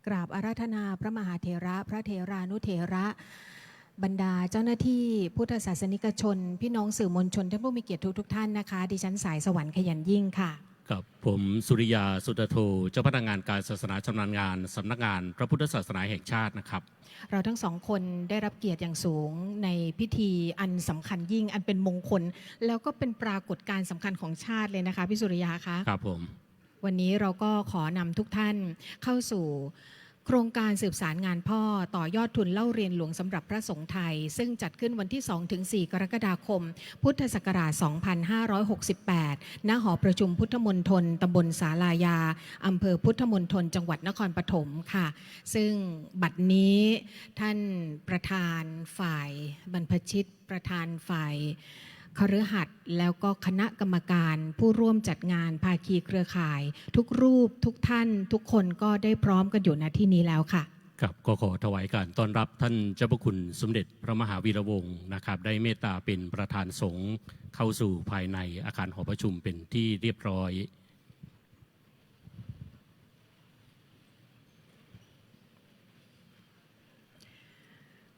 กราบอาราธนาพระมหาเถระพระเถรานุเถระบรรดาเจ้าหน้าที่พุทธศาสนิกชนพี่น้องสื่อมวลชนท่านผู้มีเกียรติทุกท่านนะคะดิฉันสายสวรรค์ขยันยิ่งค่ะกับผมสุริยาสุตโธเจ้าพนักงานการศาสนาชำนาญงานสำนักงานพระพุทธศาสนาแห่งชาตินะครับเราทั้งสองคนได้รับเกียรติอย่างสูงในพิธีอันสำคัญยิ่งอันเป็นมงคลแล้วก็เป็นปรากฏการณ์สำคัญของชาติเลยนะคะพี่สุริยาคะครับผมวันนี้เราก็ขอนำทุกท่านเข้าสู่โครงการสืบสารงานพ่อต่อยอดทุนเล่าเรียนหลวงสำหรับพระสงฆ์ไทยซึ่งจัดขึ้นวันที่ 2-4 กรกฎาคม พุทธศักราช 2568 ณ หอประชุมพุทธมณฑลตำบลศาลายาอำเภอพุทธมณฑลจังหวัดนครปฐมค่ะซึ่งบัดนี้ท่านประธานฝ่ายบรรพชิตประธานฝ่ายคฤหัสถ์แล้วก็คณะกรรมการผู้ร่วมจัดงานภาคีเครือข่ายทุกรูปทุกท่านทุกคนก็ได้พร้อมกันอยู่ณที่นี้แล้วค่ะครับก็ขอถวายการต้อนรับท่านเจ้าพระคุณสมเด็จพระมหาวีระวงศ์นะครับได้เมตตาเป็นประธานสงฆ์เข้าสู่ภายในอาคารหอประชุมเป็นที่เรียบร้อย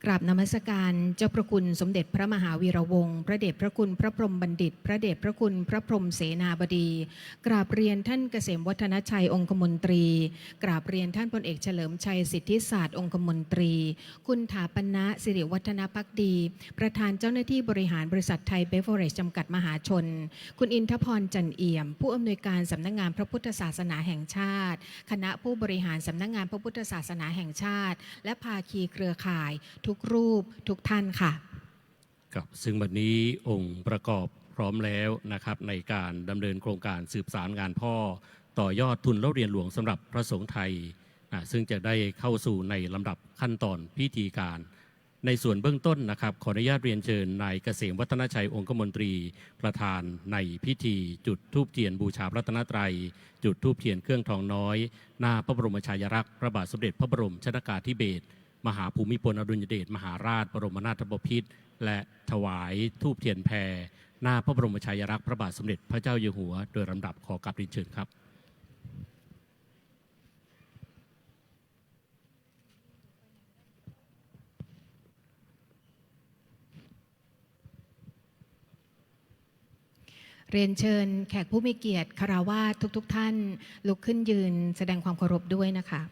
กราบนมัสการเจ้าพระคุณสมเด็จพระมหาวีระวงศ์พระเดชพระคุณพระพรหมบัณฑิตพระเดชพระคุณพระพรหมเสนาบดีกราบเรียนท่านเกษมวัฒนชัยองคมนตรีกราบเรียนท่านพลเอกเฉลิมชัยสิทธิศาสตร์องคมนตรีคุณถาปณะสิริวัฒนภักดีประธานเจ้าหน้าที่บริหารบริษัทไทยเบเวอเรจจำกัดมหาชนคุณอินทพรจันเอี่ยมผู้อำนวยการสำนักงานพระพุทธศาสนาแห่งชาติคณะผู้บริหารสำนักงานพระพุทธศาสนาแห่งชาติและภาคีเครือข่ายทุกรูปทุกท่านค่ะครับซึ่งวันนี้องค์ประกอบพร้อมแล้วนะครับในการดำเนินโครงการสืบสารงานพ่อต่อยอดทุนเล่าเรียนหลวงสำหรับพระสงฆ์ไทยซึ่งจะได้เข้าสู่ในลำดับขั้นตอนพิธีการในส่วนเบื้องต้นนะครับขออนุญาตเรียนเชิญนายเกษมวัฒนชัยองคมนตรีประธานในพิธีจุดธูปเทียนบูชาพระรัตนตรัยจุดธูปเทียนเครื่องทองน้อยหน้าพระบรมฉายาลักษณ์พระบาทสมเด็จพระบรมชนกาธิเบศรมหาภูมิพลอดุลยเดชมหาราชบรมนาถบพิตรและถวายธูปเทียนแพรหน้าพระบรมฉายาลักษณ์พระบาทสมเด็จพระเจ้าอยู่หัวโดยลำดับขอกราบเรียนเชิญครับเรียนเชิญแขกผู้มีเกียรติคารวาสทุกท่านลุกขึ้นยืนแสดงความเคารพด้วยนะคะ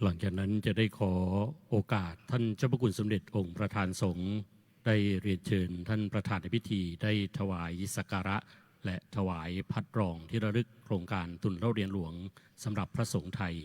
หลังจากนั้นจะได้ขอโอกาสท่านเจ้าพระคุณสมเด็จองค์ประธานสงฆ์ได้เรียนเชิญท่านประธานในพิธีได้ถวายสักการะและถวายพัดรองที่ระลึกโครงการทุนเล่าเรียนหลวงสำหรับพระสงฆ์ไทย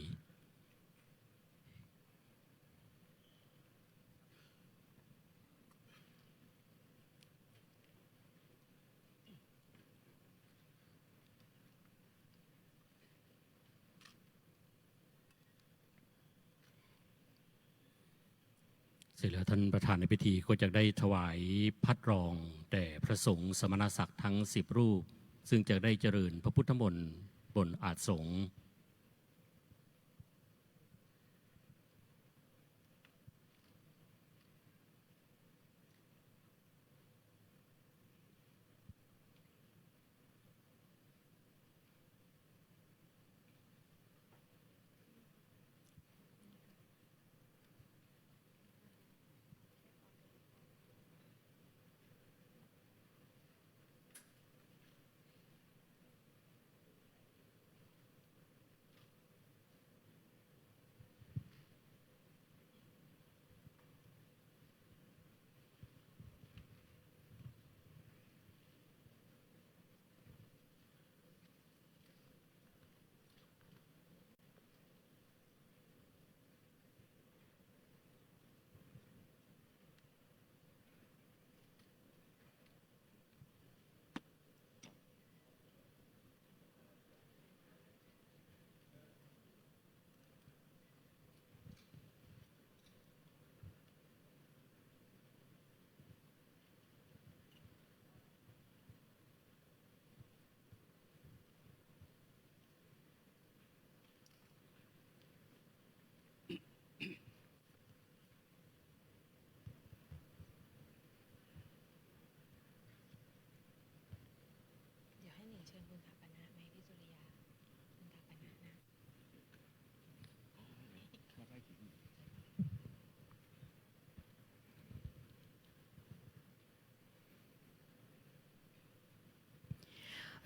เสร็จแล้วท่านประธานในพิธีก็จะได้ถวายพัดรองแด่พระสงฆ์สมณศักดิ์ทั้ง10รูปซึ่งจะได้เจริญพระพุทธมนต์บนอาสงฆ์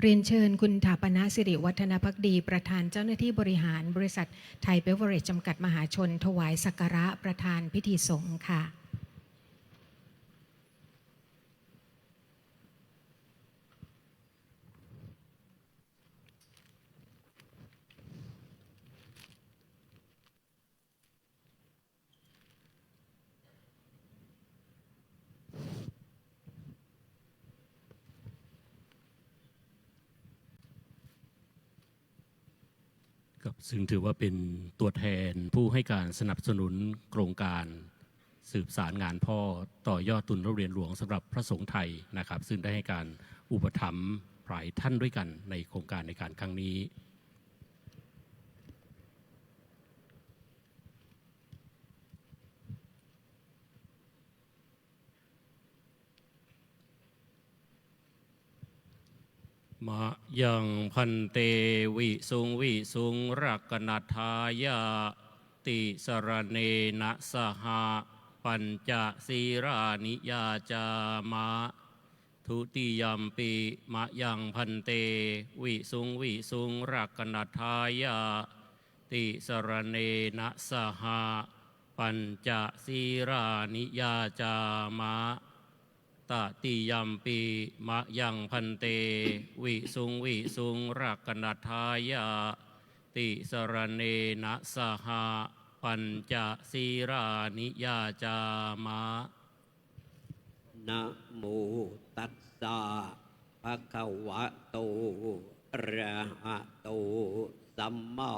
เรียนเชิญคุณถาปณะสิริวัฒนภักดีประธานเจ้าหน้าที่บริหารบริษัทไทยเบเวอเรจจำกัดมหาชนถวายสักการะประธานพิธีสงฆ์ค่ะครับซึ่งถือว่าเป็นตัวแทนผู้ให้การสนับสนุนโครงการสืบสารงานพ่อต่อยอดทุนเรียนหลวงสำหรับพระสงฆ์ไทยนะครับซึ่งได้ให้การอุปถัมภ์หลายท่านด้วยกันในโครงการในการครั้งนี้มะยังพันเตวิสุงรักนัทายาติสรเนนะสหะปัญจศีรานิยาจามะทุติยัมปิมะยังพันเตวิสุงรักนัทายาติสรเนนะสหะปัญจศีรานิยาจามะตติยัมปิมะยังพันเตวิสุงรักนัทายาติสรเนนะสหะปัญจศีรานิยาจามะนะโมตัสสะภะคะวะโตอะระหะโตสัมมา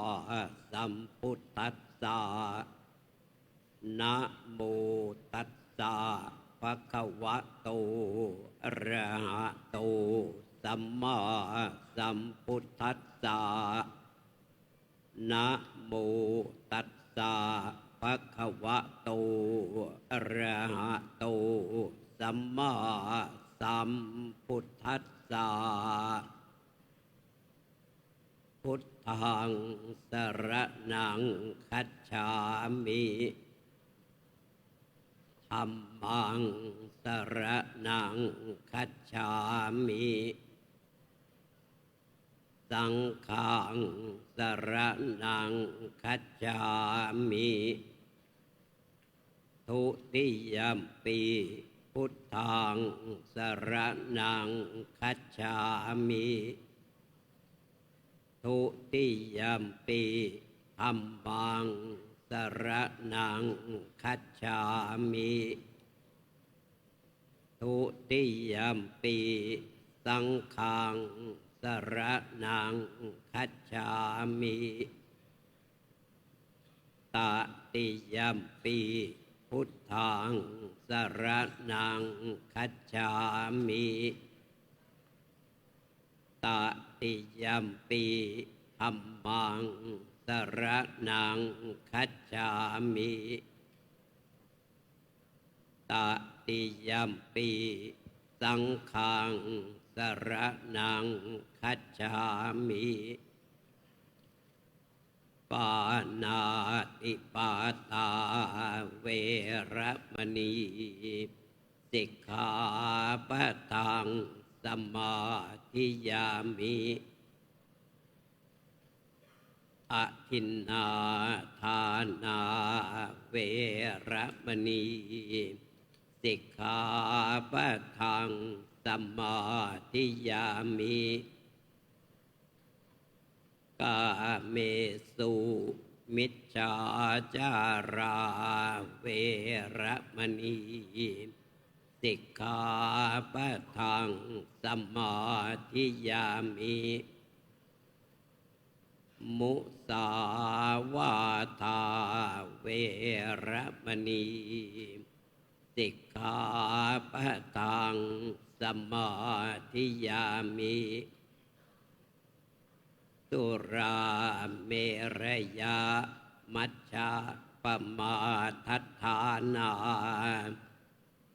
สัมพุทธัสสะนะโมตัสสะภะคะวะโตอะระหะโตสัมมาสัมพุทธัสสะนะโมตัสสะภะคะวะโตอะระหะโตสัมมาสัมพุทธัสสะพุทธังสรณังคัจฉามิธัมมังสรณังคัจฉามิสังฆังสรณังคัจฉามิทุติยัมปิพุทธังสรณังคัจฉามิทุติยัมปิธัมมังสรณังคัจฉามิทุติยัมปิสังฆังสรณังคัจฉามิตติยัมปิพุทธังสรณังคัจฉามิตติยัมปิธัมมังสรณังคัจฉามิตติยัมปิสังฆังสรณังคัจฉามิปานาติปาตาเวรมณีสิกขาปะทังสมาธิยามิอะทินนาทานาเวรมณีสิกขาปะทังสมาธิยามิกาเมสุมิจฉาจาราเวรมณีสิกขาปะทังสมาธิยามิมุสาวาทาเวรมณีสิกขาปะทังสมาธิยามิสุราเมรยามัชฌะปมาทัฏฐานา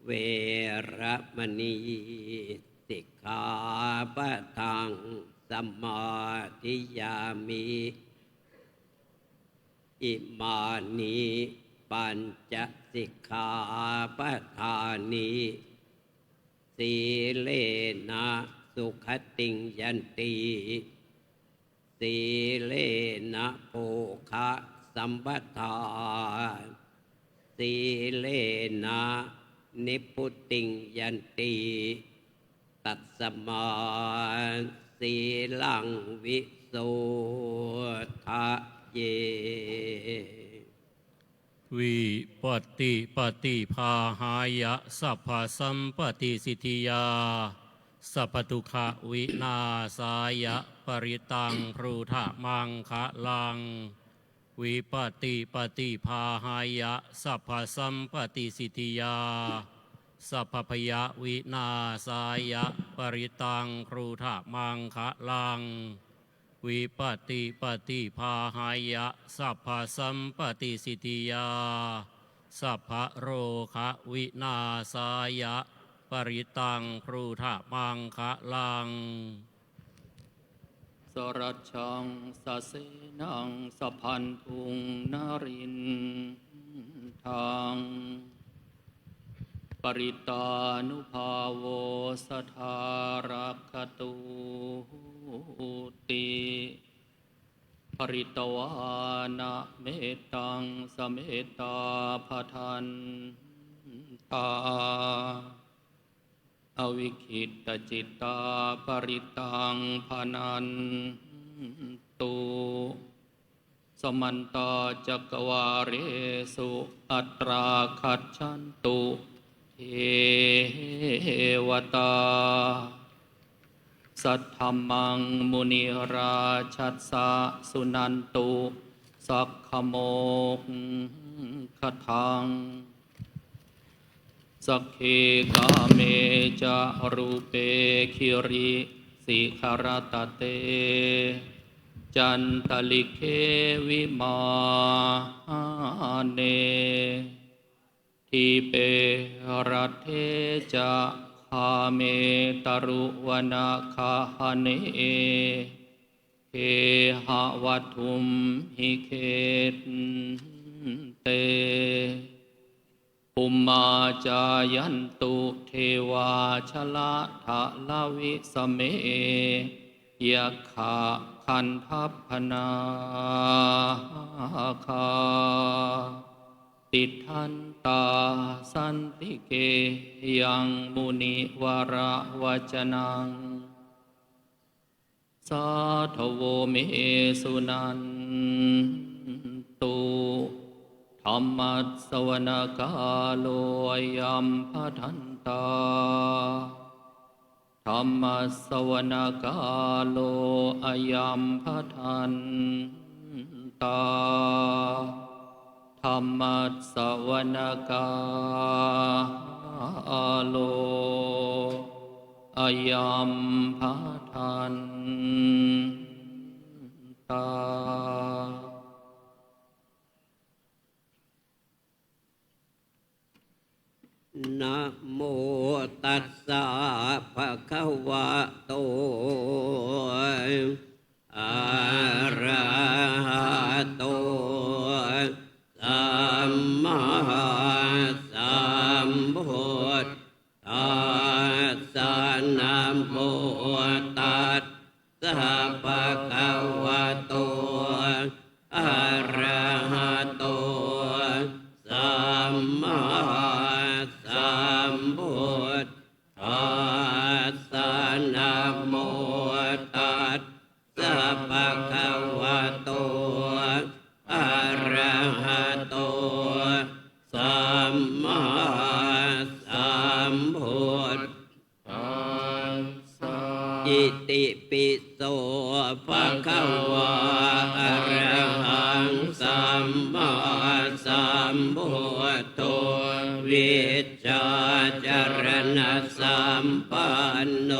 เวรมณีสิกขาปะทังสมาธิยามิอิมานิปัญจสิกขาปะทานิสีเลนะ สุขติงยันติสีเลนะโภคะสัมปทาสีเลนะนิพพุติงยันติตัสสมาสีลังวิโสทะเย วิปติปฏิภาหายะสัพพสัมปติสิทธิยาสัพพทุขวินาสายะปริตังพรูทะมังคะลังวิปติปฏิภาหายะสัพพสัมปติสิทธิยาสัพพพยวินาสายะปริตังพรูทะมังคะลังวิปติปฏิภาหายะสัพพสัมปติสิทธิยาสัพพะโรคะวินาสายะปริตังพรูทะมังคะลังสรัจฉังสะเสนังสัพพันธุงนรินทางปริตานุภาโวสทารักขตุติปริตวานะเมตตังสเมตตาภทันตาอวิคิตจิตตาปริตังพนันตุสมันตาจักวาเรสุอัตราคัจฉันตุเทวตาสัทธมมังมุนิราชัสสะสุนันตุสักขโมกขทังสักเคกาเมจะรูเปคิริสิขารตเตจันตลิเควิมาเนทีเปรัตเทจะคาเมตรุวนาคาเนเคหะวัตุมหิเคตเตปุมมาจายันตุเทวาชละทะลาวิสเมยะขะคันทัพพนาคาติทันตาสันติเกยังมุนิวระวจนังสาธโวเมสุนันตุธรรมัสสวนกาโลยัมภทันตาธรรมัสสวนกาโลอยัมภทันตาธรรมัสสวนกาโลอยัมภทันตานะโมตัสสะภะคะวะโตอะระหะโตสัมมาสัมพุทธัสสะนะโมตัสสะภะคะวะโตอะระหะโตสัมมาสัมพุทธัสสะนะโมตัสสะภะคะวะโตอะระหะโตสัมมาสัมพุทธัสสะอิติปิโสภะคะวะอะระหังสัมมาสัมพุทโธวิชชาจารณะสัมปันโน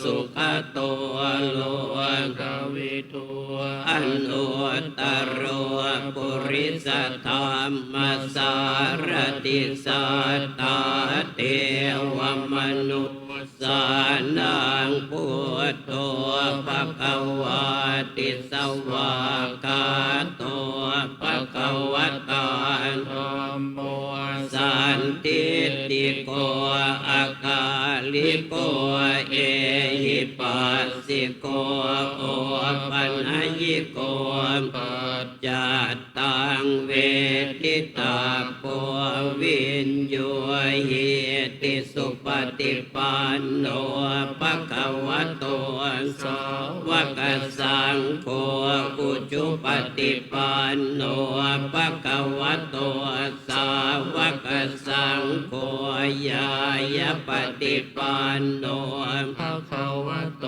สุขโตโลกวิทูอนุตตโรปุริสธรรมสารติสัตตาเทวมนุษย์สานังพุทโธภควาติสวากาโตภควตาธัมโมสันติติโกอากาลิโกเอหิ จัตตังเวทิตาโพวินโยหิติสุปฏิปันโนภะคะวะโตสาวกสังโฆอุจุปฏิปันโนภะคะวะโตสาวกสังโฆญาญาปฏิปันโนภะคะวะโต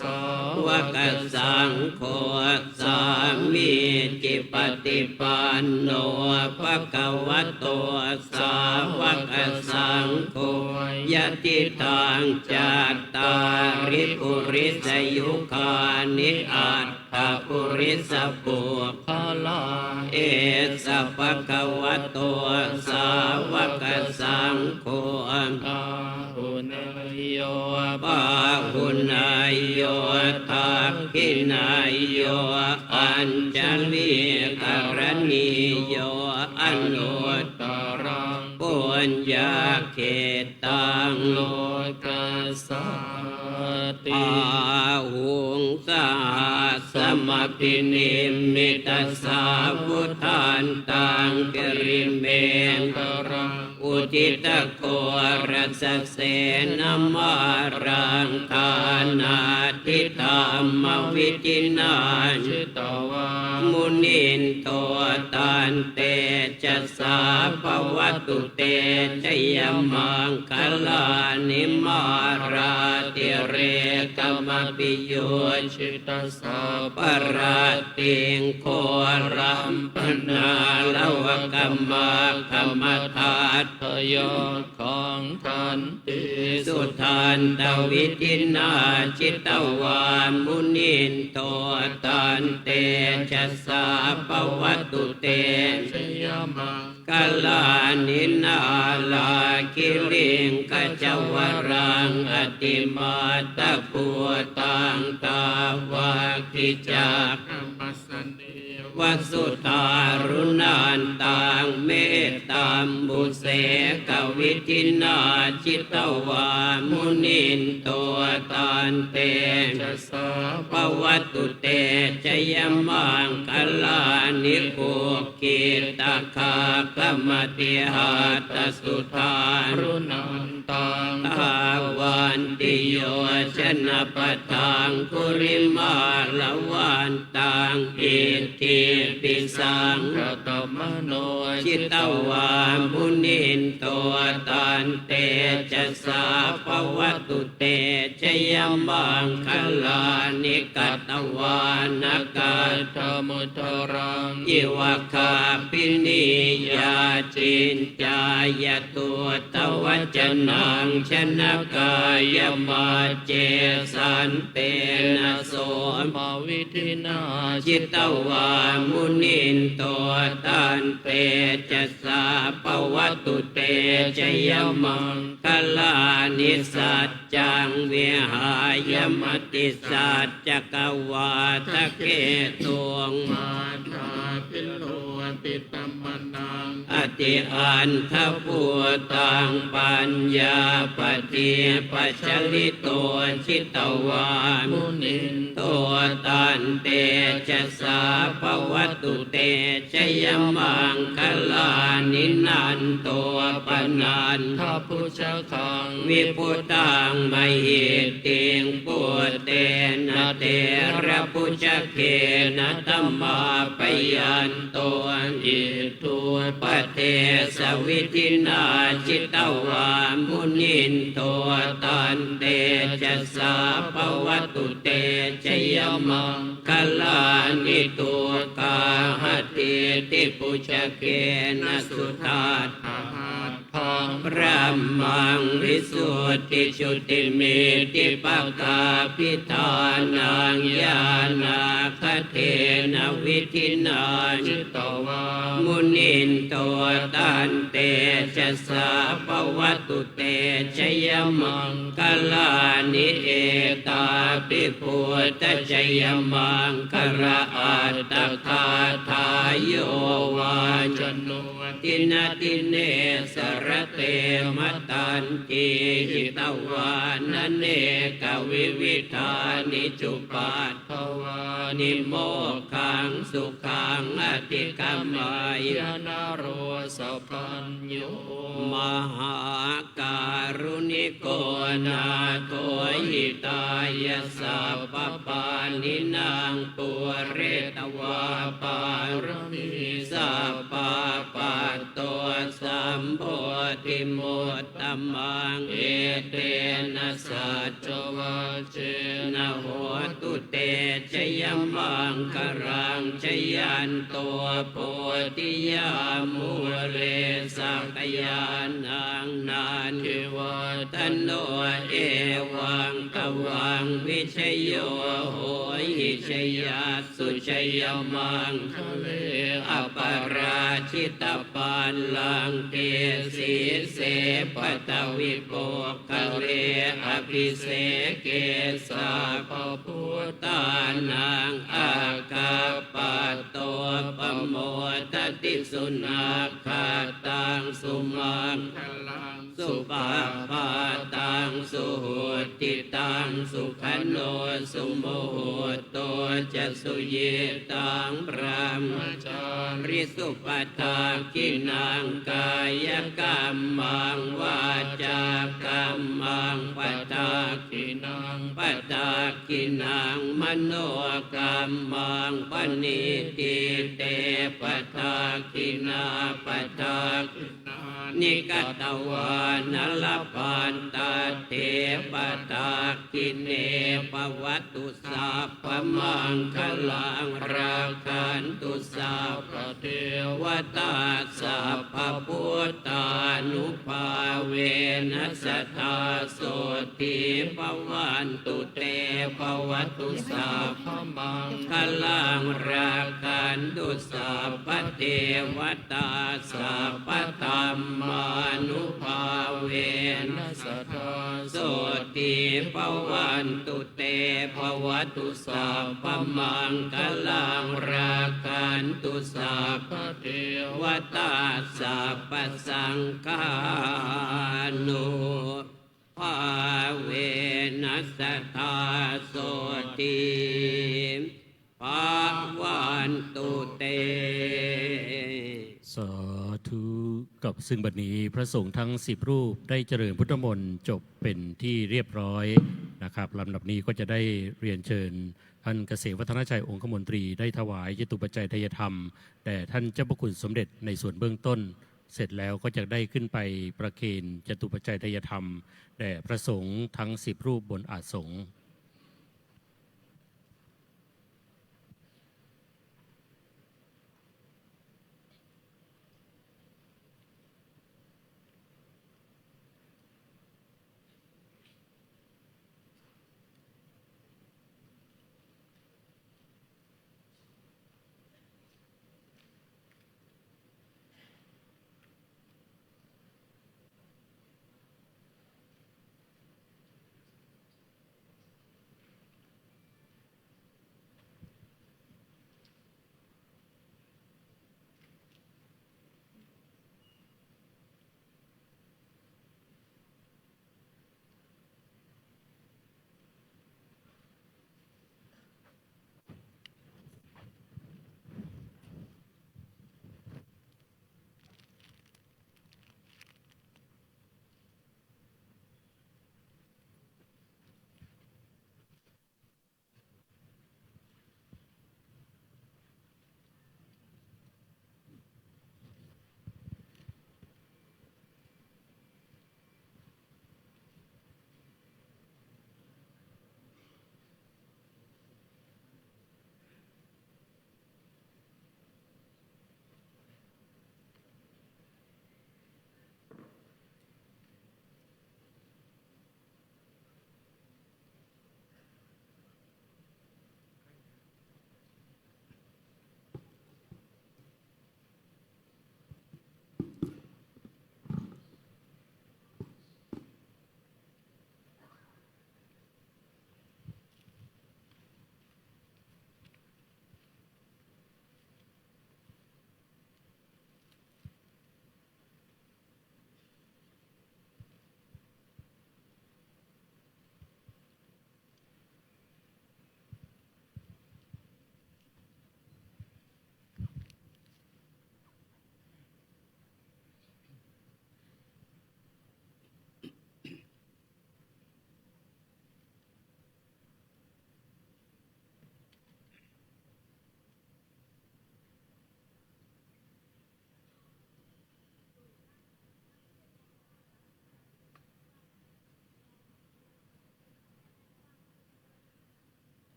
สาวกสังโฆสามีจิปฏิปันโนภะคะวะโตสาวกสังโฆยะติทางจัตตาริปุริสยุคานิอัตถปุริสปุพลาเอสัพพะคะวะโตสาวกสังโฆอาหุนายโยปาหุนายโยทักขินายโยอัญจลิกรณีโยอนุตตรังปุญญาเขตังโลกัสสติอาหุงสาสมพินิมิตสาวุธานตังกริเมนตรังอุทิตโกรัสเสนมารังทานาทิธรรมวิจินาชิตวามุนินโตตันเตจะสาภวตุเตชยมังคลานิมาราติเรกมปิโยชิตสาปราติงโครัมปนาลวกมมาคมทัตพยศของทันติสุทันตวิทินาชิตวามุนินโตตันเตชะสาปวัตุเตชยมังกลานินาลาคิริงกจวรังอติมาตะปัวตังตาวาคิจักมัสเนวัสุตารุณานตังเมตตามบุเสกวิทินาจิตวามุนินโตตันเตชะสาปวัตุเตชยมังคลานิโกกิตาคากมติหาตสุทารุณานตังทาวันติโยชนะปะทังคุริมาลวันตังอิทิปิสังกตมโนจิตวามุนินโตตันเตชะสาภวตุเตชยมังคลานิกัตวานกาธมุตรังอิวะคาปินิยาจินจายตัวตวัจนังชนะกายมาเจสันเตนะโสมวิทินาจิตวามุนินโตตันเตชะสาปวัตุเตชยมังคลานิสัจจังวิหายมติสัจจกวาทะเกตุงมาตาพิโลติตมนังอติอันทภูตังปัญญาปฏิปัจจลิโตชิตวามุนินโตตันเตชะสาภวตุเตชยมังคลานินันโตปนันทพุชคังวิพุตังมหิติงปุเตนะเตระพุชเกนะธัมมาปยันโตอิทุปเทสวิทินาจิตวามุนินโตตันเตชะสาภวตุเตชยมังคลานิตุกาหติติปุชเกนะสุทัตถะพังพระมังวิสุทธิชุติเมติปักกาพิธานังญาณาคเทนะวิทินาจิตวามุนินโตตันเตชะสาภวตุเตชยมังคลานิเอตาปิพุทธชยมังคระอัตตคาทายโยวา จโน ตินาติเนสระเตมตันติหิตวานเนกวิวิธานิจุปัฏฐวานิโมกขังสุขังอติกัมมาย ยานาโรสัพพัญโย มหาการุณิโกนาโถหิตายาสัพพปานินางปุเรตวาปารมีสัพพะปัตโตสัมโพธิมุตตมังเอเตนะสัจจวัจเจนะโหตุเตชยมังครังชยันตัวโพธิยามุเรสักยานังนานเทวทันโนเอวังกวังวิชยโยโหหิชยาสุชยมังคะเลอปราชิตปันลังเกสีเสปตวิโปคะเลอภิเสเกสาปพุทธานังอากาปะโตปโมทติสุนาคาตังสุมังคลังสุปาปาตังสุโหติตังสุขโนสุโมโหโตจะสุเยตังพระมจาริสุปทากินังกายกรรมังวาจากรรมังปทากินังปทากินังมโนกรรมังปณิติเตปทากินาปทากินานิกตวานลปันตเทปตากินเนปวัตุสัพพมังคลังราคันตุสัพพเทวตาสัพพพุทธานุภาเวนัสสทาโสติภวันตุเตภวตุสัพพมังคลังราคันตุสัพพเทวตาสัพพธรรมานุภาเวนัสสทาโสติภวันตุเตภวตุสัพพมังคลังราคันตุสัพพเทวตาสัพพสังฆานุภาเวนัสสทาโสติภวันตุเต สาธุกับซึ่งบัดนี้พระสงฆ์ทั้ง10รูปได้เจริญพุทธมนต์จบเป็นที่เรียบร้อยนะครับลำดับนี้ก็จะได้เรียนเชิญท่านเกษมวัฒนชัยองคมนตรีได้ถวายจตุปัจจัยทายธรรมแด่ท่านเจ้าพระคุณสมเด็จในส่วนเบื้องต้น เสร็จแล้วก็จะได้ขึ้นไปประเคนจตุปัจจัยทายธรรมแด่พระสงฆ์ทั้ง10รูปบนอาสงฆ์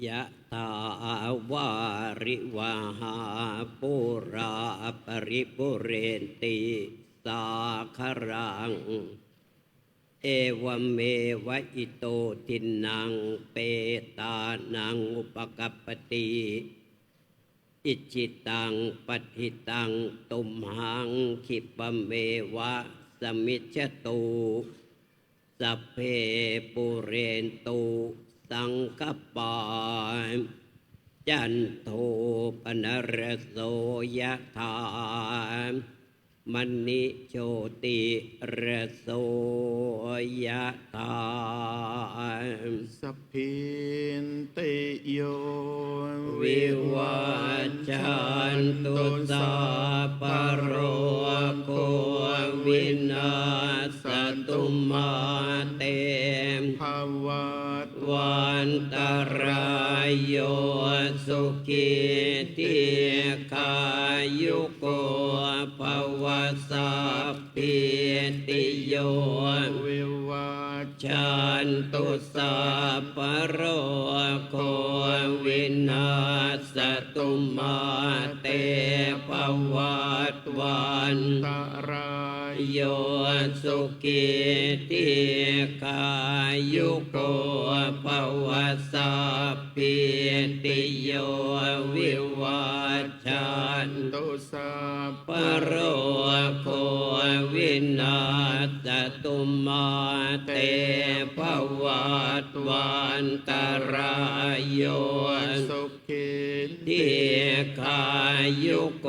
ยะถาวาริวหาปุราปริปุเรนติสาคารังเอวเมวะอิโตทินังเปตานังอุปกัปปติอิจิตังปฏิตังตุมหังขิปะเมวะสมิจฉตุสัพเพปุเรนตุสังคปาจันโทปนรโสยะถามณิโชติระโสยะถา สัพพินติโย วิวัชชันตุสัพพะโรโควินาศตุมาเต ภวัต วันตรายโยสุขิติขายุโกภวสัพพิติโย วิวัช ชันตุสัพพะโรโควินาศตุมาเตภวัตวันตราย โยสุขิติขายุโกภวสัพพิติโยวิวัชชัน ตุสัพ ปโรโควินาศตุมาเตภวัตวันตรายโย สุขิ ทิขายุโก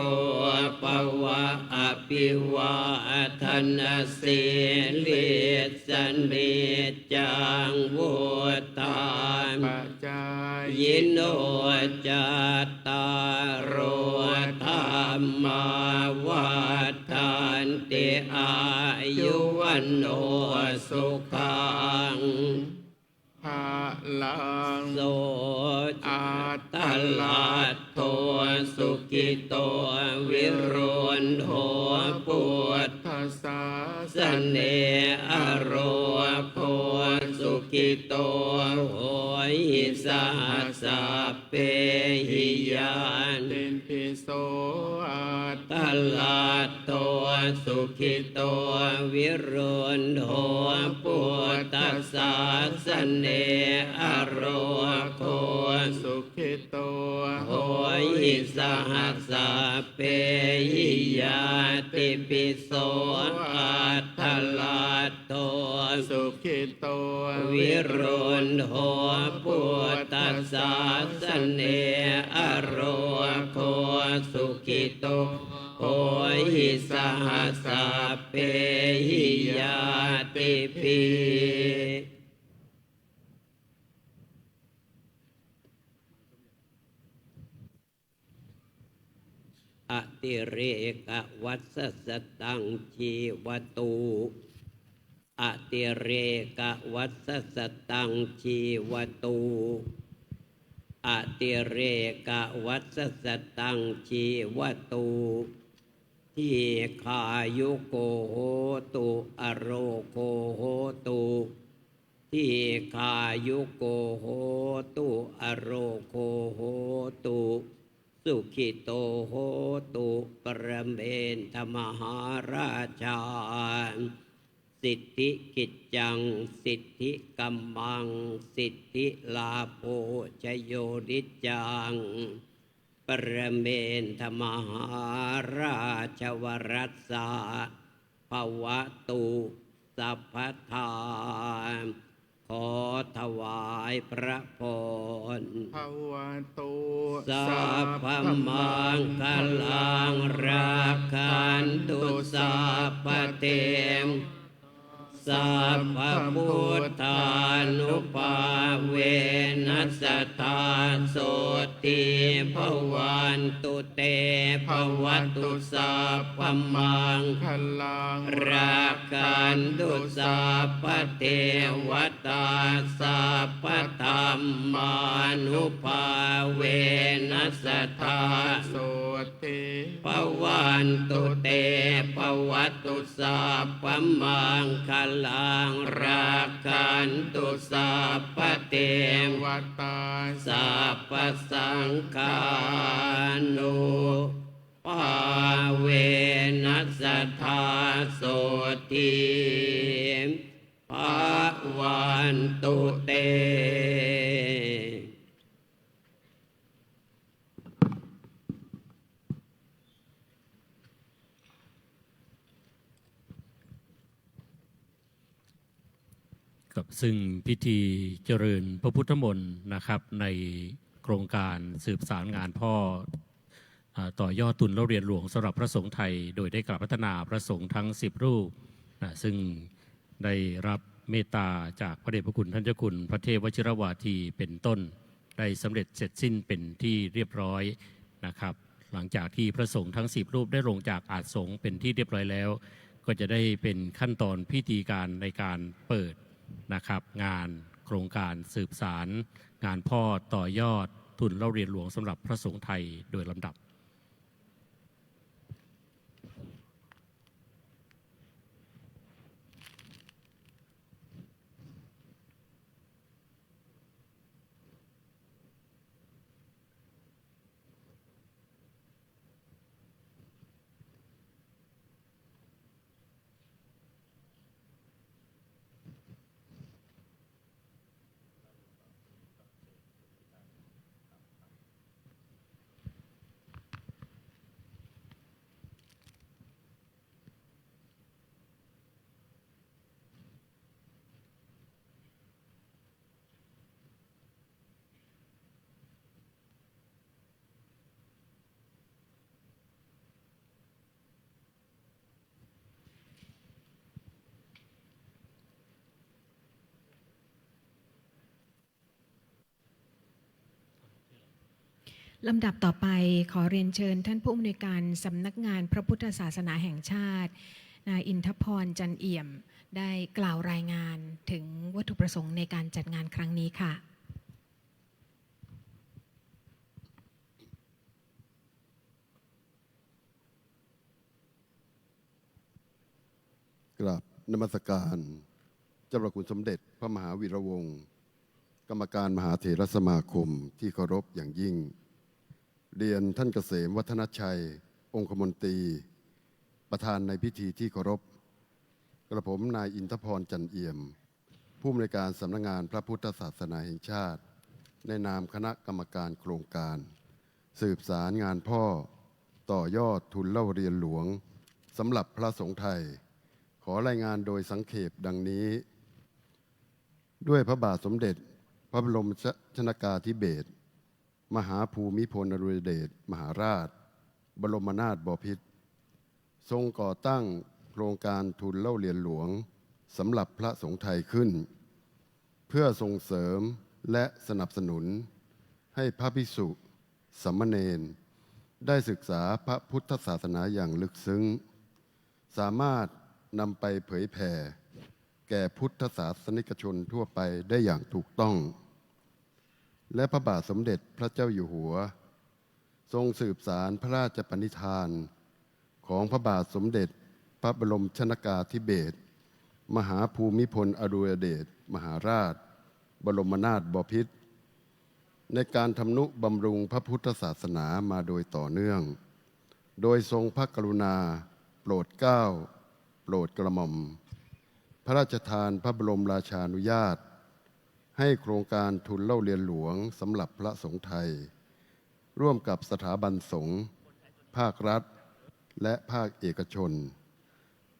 ภวะอภิวาทนาสิลิสนิจังวุฒาน ปัจจาย ยิโนจัตตารโอธรรมาวัฏันติอายุวันโนสุขัง ภาลัง โส อาต ตลาโตสุกิโตวิรุณโหปุถ ทัสสะ สเนอโรโคสุกิโตโหหิสหัสสะเปหิยาน เต็นพิโสอาต ตลาโตสุขิโตวิรุณโหปุตตสาสเนอโรโค สุขิโต โหหิสหัสสะเปหิยาติปิโสอัตตลาโต สุขิโต วิรุณโหปุตตสาสเนอโรโคสุขิโตโหหิสหัสสะเปหิยาติปิอติเรกวัสสตังชีวตุอติเรกวัสสตังชีวตุอติเรกวัสสตังชีวตุที่ขายุโกโหตุอโรโกโหตุที่ขายุโกโหตุอโรโกโหตุสุขิโตโหตุปรเมนทมหาราชาสิทธิกิจจังสิทธิกัมมังสิทธิลาโภชโยนิจจังปรเมนทมหาราชวรัสสะภวตุสัพพทานขอถวายพระพร ภวตุ สัพพมังคลังราคันตุสัพพเทมสัพพพุทธานุภาเวนัสสทาโสติภวันตุเตภวตุสัพพมัง คลัง ราคันตุสัพพเทวตาสัพพธรรมานุภาเวนัสสทธา โสติ ภวันตุเตภวตุสัพพมังคลังราคันตุสัพพเท เต วตา สัพพสังฆานุภาเวนัสสทธาโสติภาวันตุเต กับซึ่งพิธีเจริญพระพุทธมนต์นะครับในโครงการสืบสารงานพ่อต่อยอดทุนเล่าเรียนหลวงสำหรับพระสงฆ์ไทยโดยได้กล่าวพัฒนาพระสงฆ์ทั้ง10รูปซึ่งได้รับเมตตาจากพระเดชพระคุณท่านเจ้าคุณพระเทพวชิรวาทีเป็นต้นได้สำเร็จเสร็จสิ้นเป็นที่เรียบร้อยนะครับหลังจากที่พระสงฆ์ทั้ง10รูปได้ลงจากอาสงฆ์เป็นที่เรียบร้อยแล้วก็จะได้เป็นขั้นตอนพิธีการในการเปิดนะครับงานโครงการสืบสารงานพ่อต่อยอดทุนเล่าเรียนหลวงสำหรับพระสงฆ์ไทยโดยลำดับ ลำดับต่อไปขอเรียนเชิญท่านผู้อำนวยการสำนักงานพระพุทธศาสนาแห่งชาตินายอินทพรจันเอี่ยมได้กล่าวรายงานถึงวัตถุประสงค์ในการจัดงานครั้งนี้ค่ะ กราบนมัสการเจ้าพระคุณสมเด็จพระมหาวีระวงศ์กรรมการมหาเถรสมาคมที่เคารพอย่างยิ่งเรียนท่านเกษมวัฒนชัยองคมนตรีประธานในพิธีที่เคารพกระผมนายอินทพรจันเอี่ยมผู้อำนวยการสำนักงานพระพุทธศาสนาแห่งชาติในนามคณะกรรมการโครงการสืบสารงานพ่อต่อยอดทุนเล่าเรียนหลวงสำหรับพระสงฆ์ไทยขอรายงานโดยสังเขปดังนี้ด้วยพระบาทสมเด็จพระบรมชนกาธิเบศรมหาภูมิพลอดุลยเดชมหาราชบรมนาถบพิตรทรงก่อตั้งโครงการทุนเล่าเรียนหลวงสำหรับพระสงฆ์ไทยขึ้นเพื่อส่งเสริมและสนับสนุนให้พระภิกษุสามเณรได้ศึกษาพระพุทธศาสนาอย่างลึกซึ้งสามารถนำไปเผยแผ่แก่พุทธศาสนิกชนทั่วไปได้อย่างถูกต้องและพระบาทสมเด็จพระเจ้าอยู่หัวทรงสืบสารพระราชปณิธานของพระบาทสมเด็จพระบรมชนกาธิเบศรมหาภูมิพลอดุลยเดชมหาราชบรมนาถบพิตรในการทำนุบำรุงพระพุทธศาสนามาโดยต่อเนื่องโดยทรงพระกรุณาโปรดเกล้าโปรดกระหม่อมพระราชทานพระบรมราชานุญาตให้โครงการทุนเล่าเรียนหลวงสำหรับพระสงฆ์ไทยร่วมกับสถาบันสงฆ์ภาครัฐและภาคเอกชน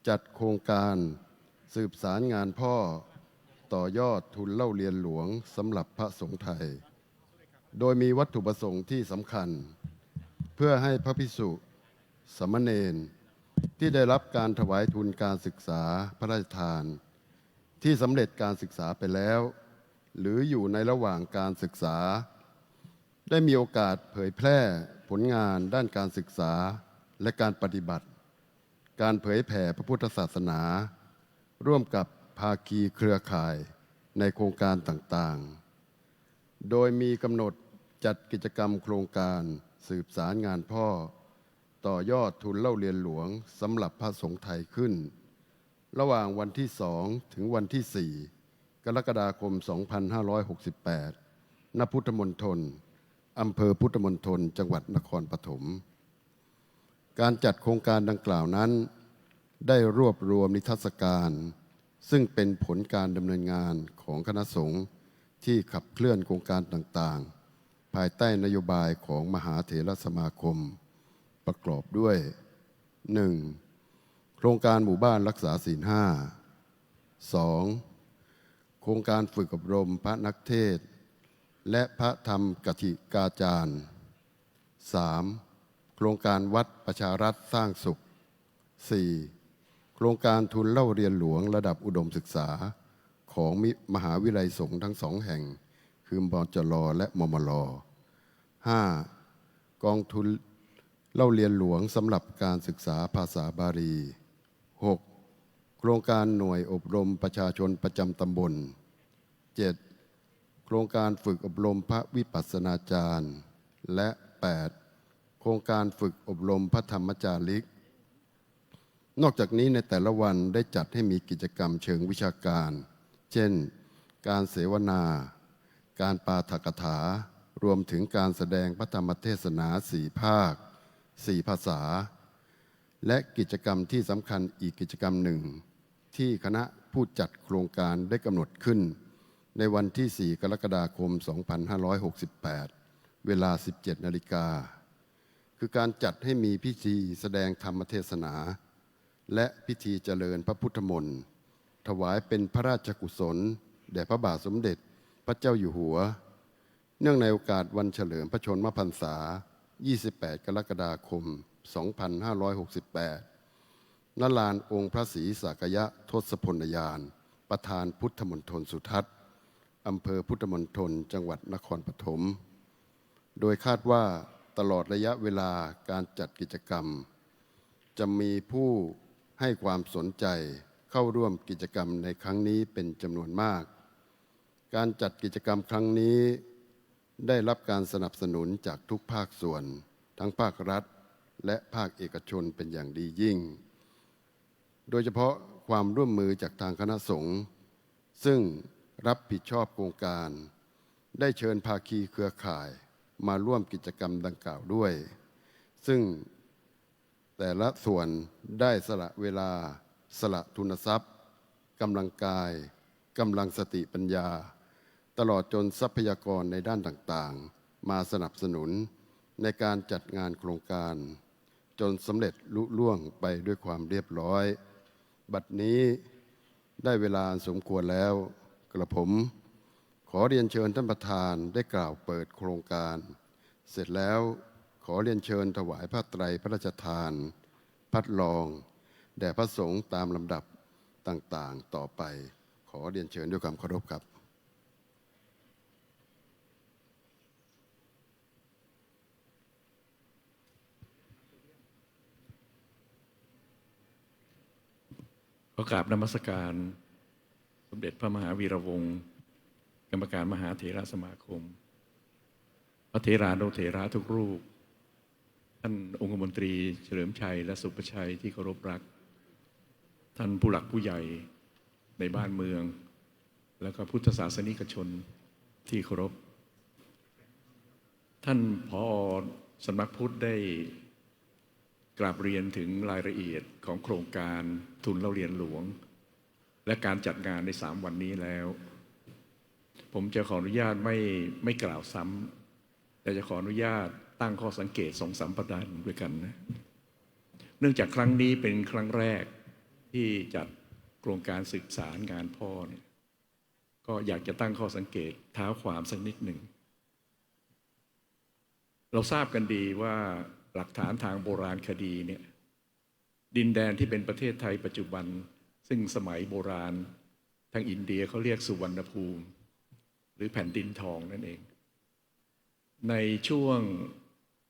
จัดโครงการสืบสารงานพ่อต่อยอดทุนเล่าเรียนหลวงสำหรับพระสงฆ์ไทยโดยมีวัตถุประสงค์ที่สำคัญเพื่อให้พระภิกษุสามเณรที่ได้รับการถวายทุนการศึกษาพระราชทานที่สำเร็จการศึกษาไปแล้วหรืออยู่ในระหว่างการศึกษาได้มีโอกาสเผยแพร่ผลงานด้านการศึกษาและการปฏิบัติการเผยแผ่พระพุทธศาสนาร่วมกับภาคีเครือข่ายในโครงการต่างๆโดยมีกำหนดจัดกิจกรรมโครงการสืบสารงานพ่อต่อยอดทุนเล่าเรียนหลวงสำหรับพระสงฆ์ไทยขึ้นระหว่างวันที่2ถึงวันที่4 กรกฎาคม 2568 ณ พุทธมณฑลอำเภอพุทธมณฑลจังหวัดนครปฐม การจัดโครงการดังกล่าวนั้นได้รวบรวมนิทรรศการซึ่งเป็นผลการดำเนินงานของคณะสงฆ์ที่ขับเคลื่อนโครงการต่างๆภายใต้นโยบายของมหาเถรสมาคมประกอบด้วย 1. โครงการหมู่บ้านรักษาศีล 5 2. โครงการฝึกอบรมพระนักเทศน์และพระธรรมกถิกาจารย์ 3. โครงการวัดประชารัฐสร้างสุข 4. โครงการทุนเล่าเรียนหลวงระดับอุดมศึกษาของมหาวิทยาลัยสงฆ์ทั้งสองแห่งคือมจรและมมล 5. กองทุนเล่าเรียนหลวงสำหรับการศึกษาภาษาบาลี 6. โครงการหน่วยอบรมประชาชนประจำตำบล 7. โครงการฝึกอบรมพระวิปัสสนาจารย์และ 8. โครงการฝึกอบรมพระธรรมจาริก นอกจากนี้ในแต่ละวันได้จัดให้มีกิจกรรมเชิงวิชาการ เช่น การเสวนา การปาฐกถารวมถึงการแสดงพระธรรมเทศนา4 ภาค 4 ภาษา และกิจกรรมที่สำคัญอีกกิจกรรมหนึ่งที่คณะผู้จัดโครงการได้กำหนดขึ้นในวันที่ 4 กรกฎาคม 2568 เวลา 17 นาฬิกาคือการจัดให้มีพิธีแสดงธรรมเทศนาและพิธีเจริญพระพุทธมนต์ถวายเป็นพระราชกุศลแด่พระบาทสมเด็จพระเจ้าอยู่หัวเนื่องในโอกาสวันเฉลิมพระชนมพรรษา 28 กรกฎาคม 2568 ณ ลานองค์พระศรีสักยะทศพลยานประธานพุทธมณฑลสุทัศน์อำเภอพุทธมณฑลจังหวัดนครปฐมโดยคาดว่าตลอดระยะเวลาการจัดกิจกรรมจะมีผู้ให้ความสนใจเข้าร่วมกิจกรรมในครั้งนี้เป็นจำนวนมากการจัดกิจกรรมครั้งนี้ได้รับการสนับสนุนจากทุกภาคส่วนทั้งภาครัฐและภาคเอกชนเป็นอย่างดียิ่งโดยเฉพาะความร่วมมือจากทางคณะสงฆ์ซึ่งรับผิดชอบโครงการได้เชิญภาคีเครือข่ายมาร่วมกิจกรรมดังกล่าวด้วยซึ่งแต่ละส่วนได้สละเวลาสละทุนทรัพย์กำลังกายกำลังสติปัญญาตลอดจนทรัพยากรในด้านต่างๆมาสนับสนุนในการจัดงานโครงการจนสำเร็จลุล่วงไปด้วยความเรียบร้อยบัดนี้ได้เวลาสมควรแล้วกระผมขอเรียนเชิญท่านประธานได้กล่าวเปิดโครงการเสร็จแล้วขอเรียนเชิญถวายผ้าไตรพระราชทานพัดลองแด่พระสงฆ์ตามลำดับต่างๆต่อไปขอเรียนเชิญด้วยความเคารพครับขอกราบนมัสการสมเด็จพระมหาวีระวงศ์กรรมการมหาเถรสมาคมพระเถรานุเถระทุกรูปท่านองคมนตรีเฉลิมชัยและสุประชัยที่เคารพรักท่านผู้หลักผู้ใหญ่ในบ้านเมืองแล้วก็พุทธศาสนิกชนที่เคารพท่านผอ.สำนักพุทธได้กราบเรียนถึงรายละเอียดของโครงการทุนเล่าเรียนหลวงและการจัดงานใน3 วันนี้แล้วผมจะขออนุญาตไม่กล่าวซ้ำแต่จะขออนุญาตตั้งข้อสังเกต2-3 ประเด็นด้วยกันนะเนื่องจากครั้งนี้เป็นครั้งแรกที่จัดโครงการสืบสารงานพ่อเนี่ยก็อยากจะตั้งข้อสังเกตเท้าความสักนิดหนึ่งเราทราบกันดีว่าหลักฐานทางโบราณคดีเนี่ยดินแดนที่เป็นประเทศไทยปัจจุบันซึ่งสมัยโบราณทางอินเดียเขาเรียกสุวรรณภูมิหรือแผ่นดินทองนั่นเองในช่วง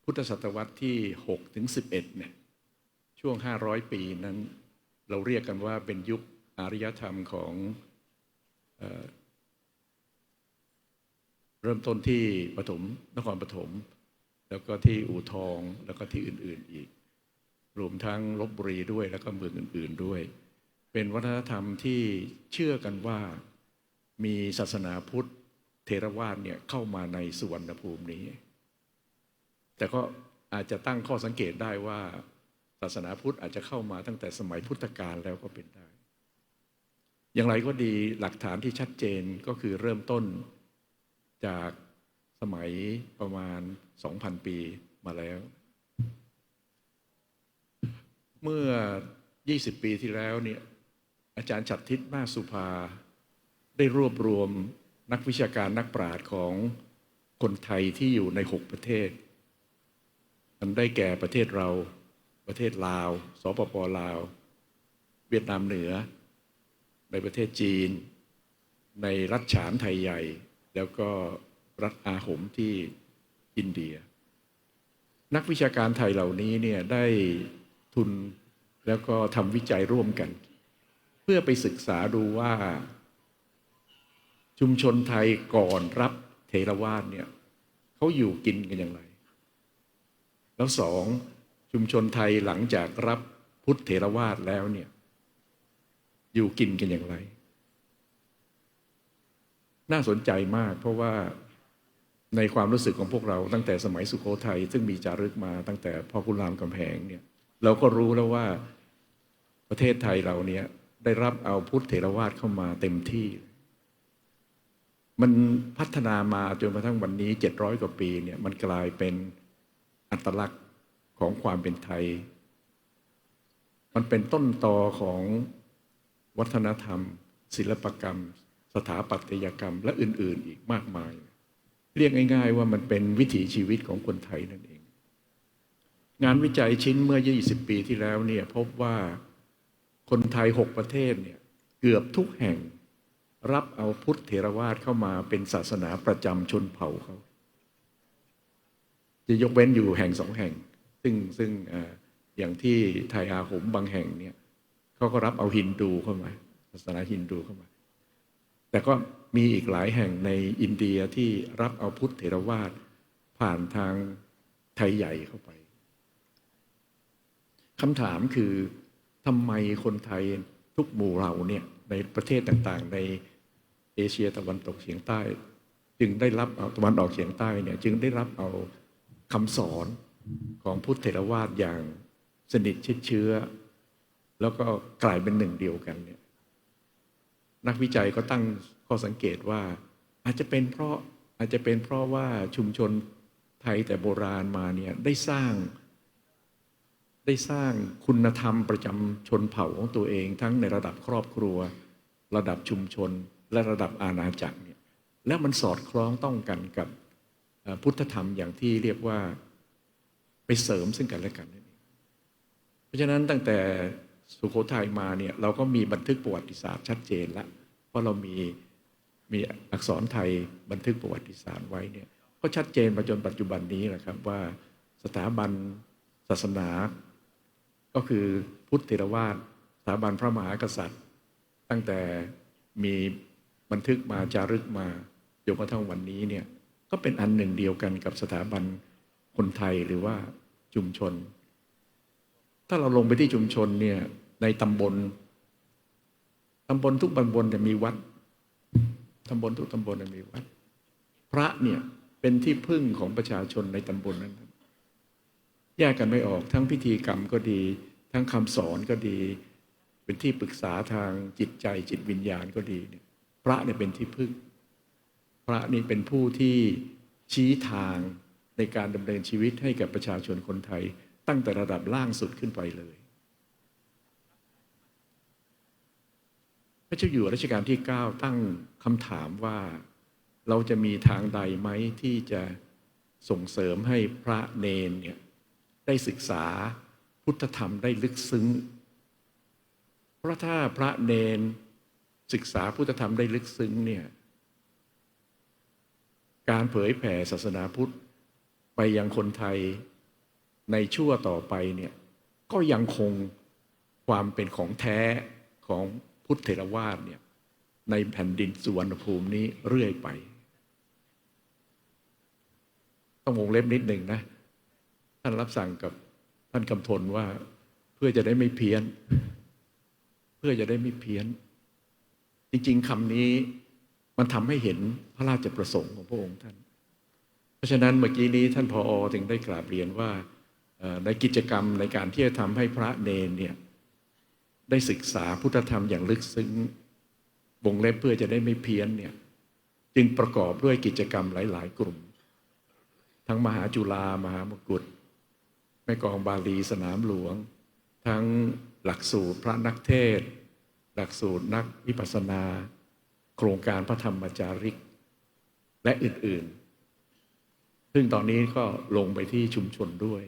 พุทธศตวรรษที่6 ถึง 11เนี่ยช่วง500 ปีนั้นเราเรียกกันว่าเป็นยุคอารยธรรมของเริ่มต้นที่นครปฐมแล้วก็ที่อู่ทองแล้วก็ที่อื่นๆอีกรวมทั้งลพบุรีด้วยแล้วก็เมืองอื่นๆด้วยเป็นวัฒนธรรมที่เชื่อกันว่า มีศาสนาพุทธเทรวาสเนี่ยเข้ามาในสุวรรณภูมินี้ แต่ก็อาจจะตั้งข้อสังเกตได้ว่าศาสนาพุทธอาจจะเข้ามาตั้งแต่สมัยพุทธกาลแล้วก็เป็นได้ อย่างไรก็ดีหลักฐานที่ชัดเจนก็คือเริ่มต้นจากสมัยประมาณ 2,000 ปีมาแล้ว เมื่อ 20 ปีที่แล้วเนี่ยอาจารย์ฉัตรทิศนาคสุภาได้รวบรวมนักวิชาการนักปราชญ์ของคนไทยที่อยู่ใน 6 ประเทศมันได้แก่ประเทศเราประเทศลาวสปป.ลาวเวียดนามเหนือในประเทศจีนในรัฐฉานไทยใหญ่แล้วก็รัฐอาหมที่อินเดียนักวิชาการไทยเหล่านี้เนี่ยได้ทุนแล้วก็ทำวิจัยร่วมกันเพื่อไปศึกษาดูว่าชุมชนไทยก่อนรับเถรวาทเนี่ยเขาอยู่กินกันอย่างไรแล้วสองชุมชนไทยหลังจากรับพุทธเถรวาทแล้วเนี่ยอยู่กินกันอย่างไรน่าสนใจมากเพราะว่าในความรู้สึกของพวกเราตั้งแต่สมัยสุโขทัยซึ่งมีจารึกมาตั้งแต่พ่อขุนรามคำแหงเนี่ยเราก็รู้แล้วว่าประเทศไทยเราเนี่ยได้รับเอาพุทธเถรวาทเข้ามาเต็มที่มันพัฒนามาจนกระทั่งวันนี้700 กว่าปีเนี่ยมันกลายเป็นอัตลักษณ์ของความเป็นไทยมันเป็นต้นตอของวัฒนธรรมศิลปกรรมสถาปัตยกรรมและอื่นๆอีกมากมายเรียกง่ายๆว่ามันเป็นวิถีชีวิตของคนไทยนั่นเองงานวิจัยชิ้นเมื่อ20 ปีที่แล้วเนี่ยพบว่าคนไทย6 ประเทศเนี่ยเกือบทุกแห่งรับเอาพุทธเถรวาทเข้ามาเป็นศาสนาประจำชนเผ่าเขาจะยกเว้นอยู่แห่ง2 แห่งซึ่งอย่างที่ไทยอาหมบางแห่งเนี่ยเขาก็รับเอาฮินดูเข้ามาศาสนาฮินดูเข้ามาแต่ก็มีอีกหลายแห่งในอินเดียที่รับเอาพุทธเถรวาทผ่านทางไทยใหญ่เข้าไปคำถามคือทำไมคนไทยทุกหมู่เหล่าเนี่ยในประเทศต่างๆในเอเชียตะวันตกเฉียงใต้จึงได้รับเอาตะวันออกเฉียงใต้เนี่ยจึงได้รับเอาคำสอนของพุทธเถรวาทอย่างสนิทชิดเชื้อแล้วก็กลายเป็นหนึ่งเดียวกันเนี่ยนักวิจัยก็ตั้งข้อสังเกตว่าอาจจะเป็นเพราะว่าชุมชนไทยแต่โบราณมาเนี่ยได้สร้างคุณธรรมประจำชนเผ่าของตัวเองทั้งในระดับครอบครัวระดับชุมชนและระดับอาณาจักรเนี่ยแล้วมันสอดคล้องต้องกันกับพุทธธรรมอย่างที่เรียกว่าไปเสริมซึ่งกันและกันนั่นเองเพราะฉะนั้นตั้งแต่สุโขทัยมาเนี่ยเราก็มีบันทึกประวัติศาสตร์ชัดเจนแล้วเพราะเรามีอักษรไทยบันทึกประวัติศาสตร์ไว้เนี่ยก็ชัดเจนมาจนปัจจุบันนี้แหละครับว่าสถาบันศาสนาก็คือพุทธเถรวาทสถาบันพระมหากษัตริย์ตั้งแต่มีบันทึกมาจารึกมาจนกระทั่งวันนี้เนี่ยก็เป็นอันหนึ่งเดียวกันกับสถาบันคนไทยหรือว่าชุมชนถ้าเราลงไปที่ชุมชนเนี่ยในตำบลทุกตำบลจะมีวัดตำบลทุกตำบลจะมีวัดพระเนี่ยเป็นที่พึ่งของประชาชนในตำบลนั้นแยกกันไม่ออกทั้งพิธีกรรมก็ดีทั้งคำสอนก็ดีเป็นที่ปรึกษาทางจิตใจจิตวิญญาณก็ดีเนี่ยพระเนี่ยเป็นที่พึ่งพระนี่เป็นผู้ที่ชี้ทางในการดำเนินชีวิตให้กับประชาชนคนไทยตั้งแต่ระดับล่างสุดขึ้นไปเลยพระเจ้าอยู่หัวรัชกาลที่ 9ตั้งคำถามว่าเราจะมีทางใดไหมที่จะส่งเสริมให้พระเนนเนี่ยได้ศึกษาพุทธธรรมได้ลึกซึ้งเพราะถ้าพระเนนศึกษาพุทธธรรมได้ลึกซึ้งเนี่ยการเผยแผ่ศาสนาพุทธไปยังคนไทยในชั่วต่อไปเนี่ยก็ยังคงความเป็นของแท้ของพุทธเถรวาทเนี่ยในแผ่นดินสุวรรณภูมินี้เรื่อยไปต้องวงเล็บนิดหนึ่งนะท่านรับสั่งกับท่านกำธลว่าเพื่อจะได้ไม่เพี้ยนจริงๆคำนี้ มันทำให้เห็นพระราชประสงค์ของพระองค์ท่านเพราะฉะนั้นเมื่อกี้นี้ท่านผอ.ถึงได้กราบเรียนว่าในกิจกรรมในการที่จะทำให้พระเนรเนี่ยได้ศึกษาพุทธธรรมอย่างลึกซึ้งวงเล็บเพื่อจะได้ไม่เพี้ยนเนี่ยจึงประกอบด้วยกิจกรรมหลายๆกลุ่มทั้งมหาจุฬามหามกุฏแม่กลองบาลีสนามหลวงทั้งหลักสูตรพระนักเทศน์หลักสูตรนักวิปัสสนาโครงการพระธรรมจาริกและอื่นๆซึ่งตอนนี้ก็ลงไปที่ชุมชนด้วย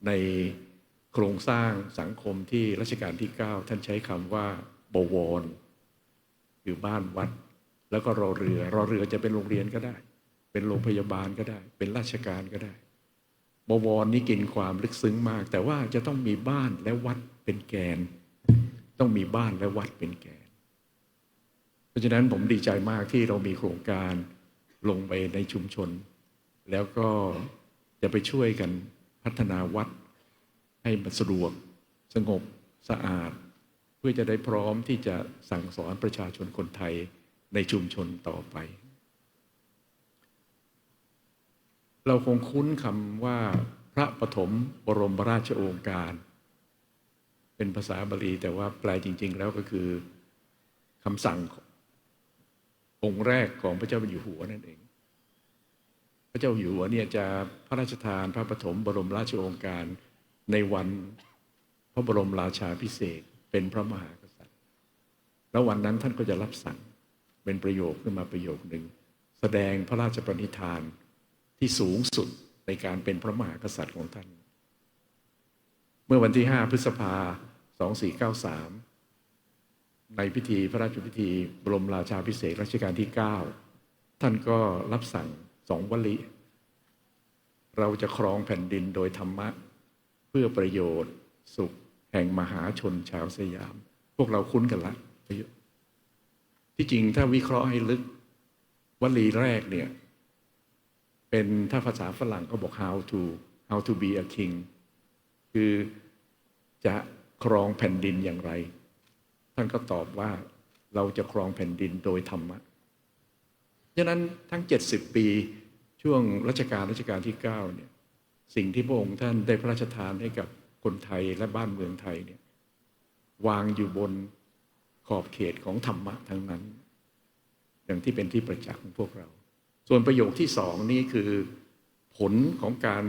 ในโครงสร้างสังคมที่รัชกาลที่ 9ท่านใช้คำว่าบวรคือบ้านวัดแล้วก็รอเรือจะเป็นโรงเรียนก็ได้เป็นโรงพยาบาลก็ได้เป็นราชการก็ได้บวรนี่กินความลึกซึ้งมากแต่ว่าจะต้องมีบ้านและวัดเป็นแกนต้องมีบ้านและวัดเป็นแกนเพราะฉะนั้นผมดีใจมากที่เรามีโครงการลงไปในชุมชนแล้วก็จะไปช่วยกันพัฒนาวัดให้มันสะดวกสงบสะอาดเพื่อจะได้พร้อมที่จะสั่งสอนประชาชนคนไทยในชุมชนต่อไปเราคงคุ้นคำว่าพระปฐมบรมราชโองการเป็นภาษาบาลีแต่ว่าแปลจริงๆแล้วก็คือคำสั่งองค์แรกของพระเจ้าอยู่หัวนั่นเองพระเจ้าอยู่หัวเนี่ยจะพระราชทานพระปฐมบรมราชโองการในวันพระบรมราชาภิเษกเป็นพระมหากษัตริย์แล้ววันนั้นท่านก็จะรับสั่งเป็นประโยคขึ้นมาประโยคหนึ่งแสดงพระราชปณิธานที่สูงสุดในการเป็นพระมหากษัตริย์ของท่านเมื่อวันที่ 5 พฤษภาคม 2493ในพิธีพระราชพิธีบรมราชาภิเษกรัชกาลที่ 9ท่านก็รับสั่ง2 วลีเราจะครองแผ่นดินโดยธรรมะเพื่อประโยชน์สุขแห่งมหาชนชาวสยามพวกเราคุ้นกันละที่จริงถ้าวิเคราะห์ให้ลึกวลีแรกเนี่ยเป็นถ้าภาษาฝรั่งก็บอก how to be a king คือจะครองแผ่นดินอย่างไรท่านก็ตอบว่าเราจะครองแผ่นดินโดยธรรมะฉะนั้นทั้ง70 ปีช่วงรัชกาลที่ 9เนี่ยสิ่งที่พระองค์ท่านได้พระราชทานให้กับคนไทยและบ้านเมืองไทยเนี่ยวางอยู่บนขอบเขตของธรรมะทั้งนั้นอย่างที่เป็นที่ประจักษ์ของพวกเราส่วนประโยคที่2นี่คือผลของการ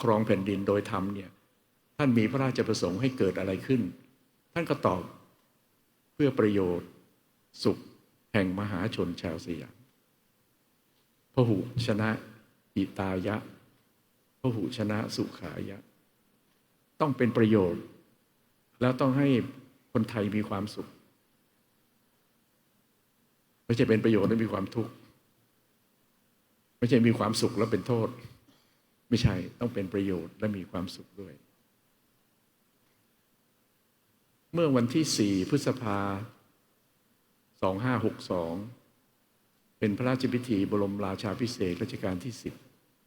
ครองแผ่นดินโดยธรรมเนี่ยท่านมีพระราชประสงค์ให้เกิดอะไรขึ้นท่านก็ตอบเพื่อประโยชน์สุขแห่งมหาชนชาวสยามพหุชนะอิตายะพหุชนะสุขายะต้องเป็นประโยชน์แล้วต้องให้คนไทยมีความสุขไม่ใช่เป็นประโยชน์แล้วมีความทุกข์ไม่ใช่มีความสุขแล้วเป็นโทษไม่ใช่ต้องเป็นประโยชน์และมีความสุขด้วยเมื่อวันที่ 4 พฤษภาคม 2562เป็นพระราชพิธีบรมราชาภิเษกรัชกาลที่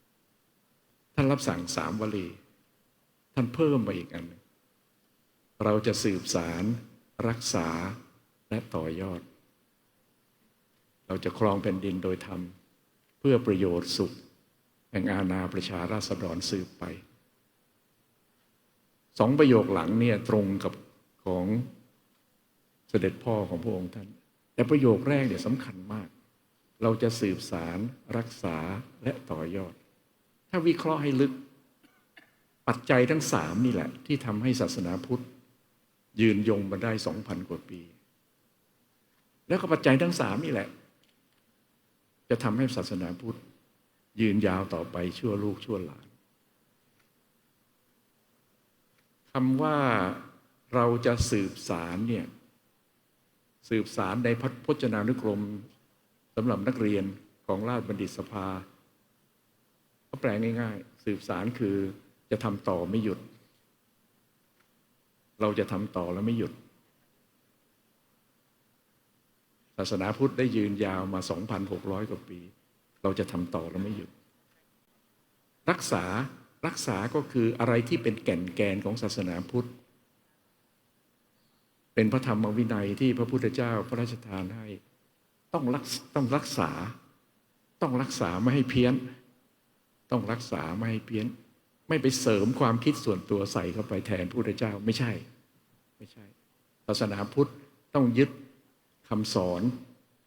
10ท่านรับสั่ง3 วลีท่านเพิ่มมาอีกอันเราจะสืบสารรักษาและต่อยอดเราจะครองแผ่นดินโดยธรรมเพื่อประโยชน์สุขแห่งอาณาประชาราษฎรสืบไป2 ประโยคหลังเนี่ยตรงกับของเสด็จพ่อของพระองค์ท่านแต่ประโยคแรกเนี่ยสำคัญมากเราจะสืบสารรักษาและต่อยอดถ้าวิเคราะห์ให้ลึกปัจจัยทั้ง3นี่แหละที่ทำให้ศาสนาพุทธยืนยงมาได้ 2,000 กว่าปีแล้วก็ปัจจัยทั้ง3นี่แหละจะทำให้ศาสนาพุทธยืนยาวต่อไปชั่วลูกชั่วหลานคำว่าเราจะสืบสารเนี่ยสืบสารในพจนานุกรมสำหรับนักเรียนของราชบัณฑิตสภาก็แปลง่ายๆสืบสารคือจะทำต่อไม่หยุดเราจะทำต่อแล้วไม่หยุดศาสนาพุทธได้ยืนยาวมา 2,600 กว่าปีเราจะทำต่อแล้วไม่หยุดรักษาก็คืออะไรที่เป็นแก่นแกนของศาสนาพุทธเป็นพระธรรมวินัยที่พระพุทธเจ้าพระราชทานให้ ต้องรักษาไม่ให้เพี้ยนต้องรักษาไม่ให้เพี้ยนไม่ไปเสริมความคิดส่วนตัวใส่เข้าไปแทนพระพุทธเจ้าไม่ใช่ศาสนาพุทธต้องยึดคำสอน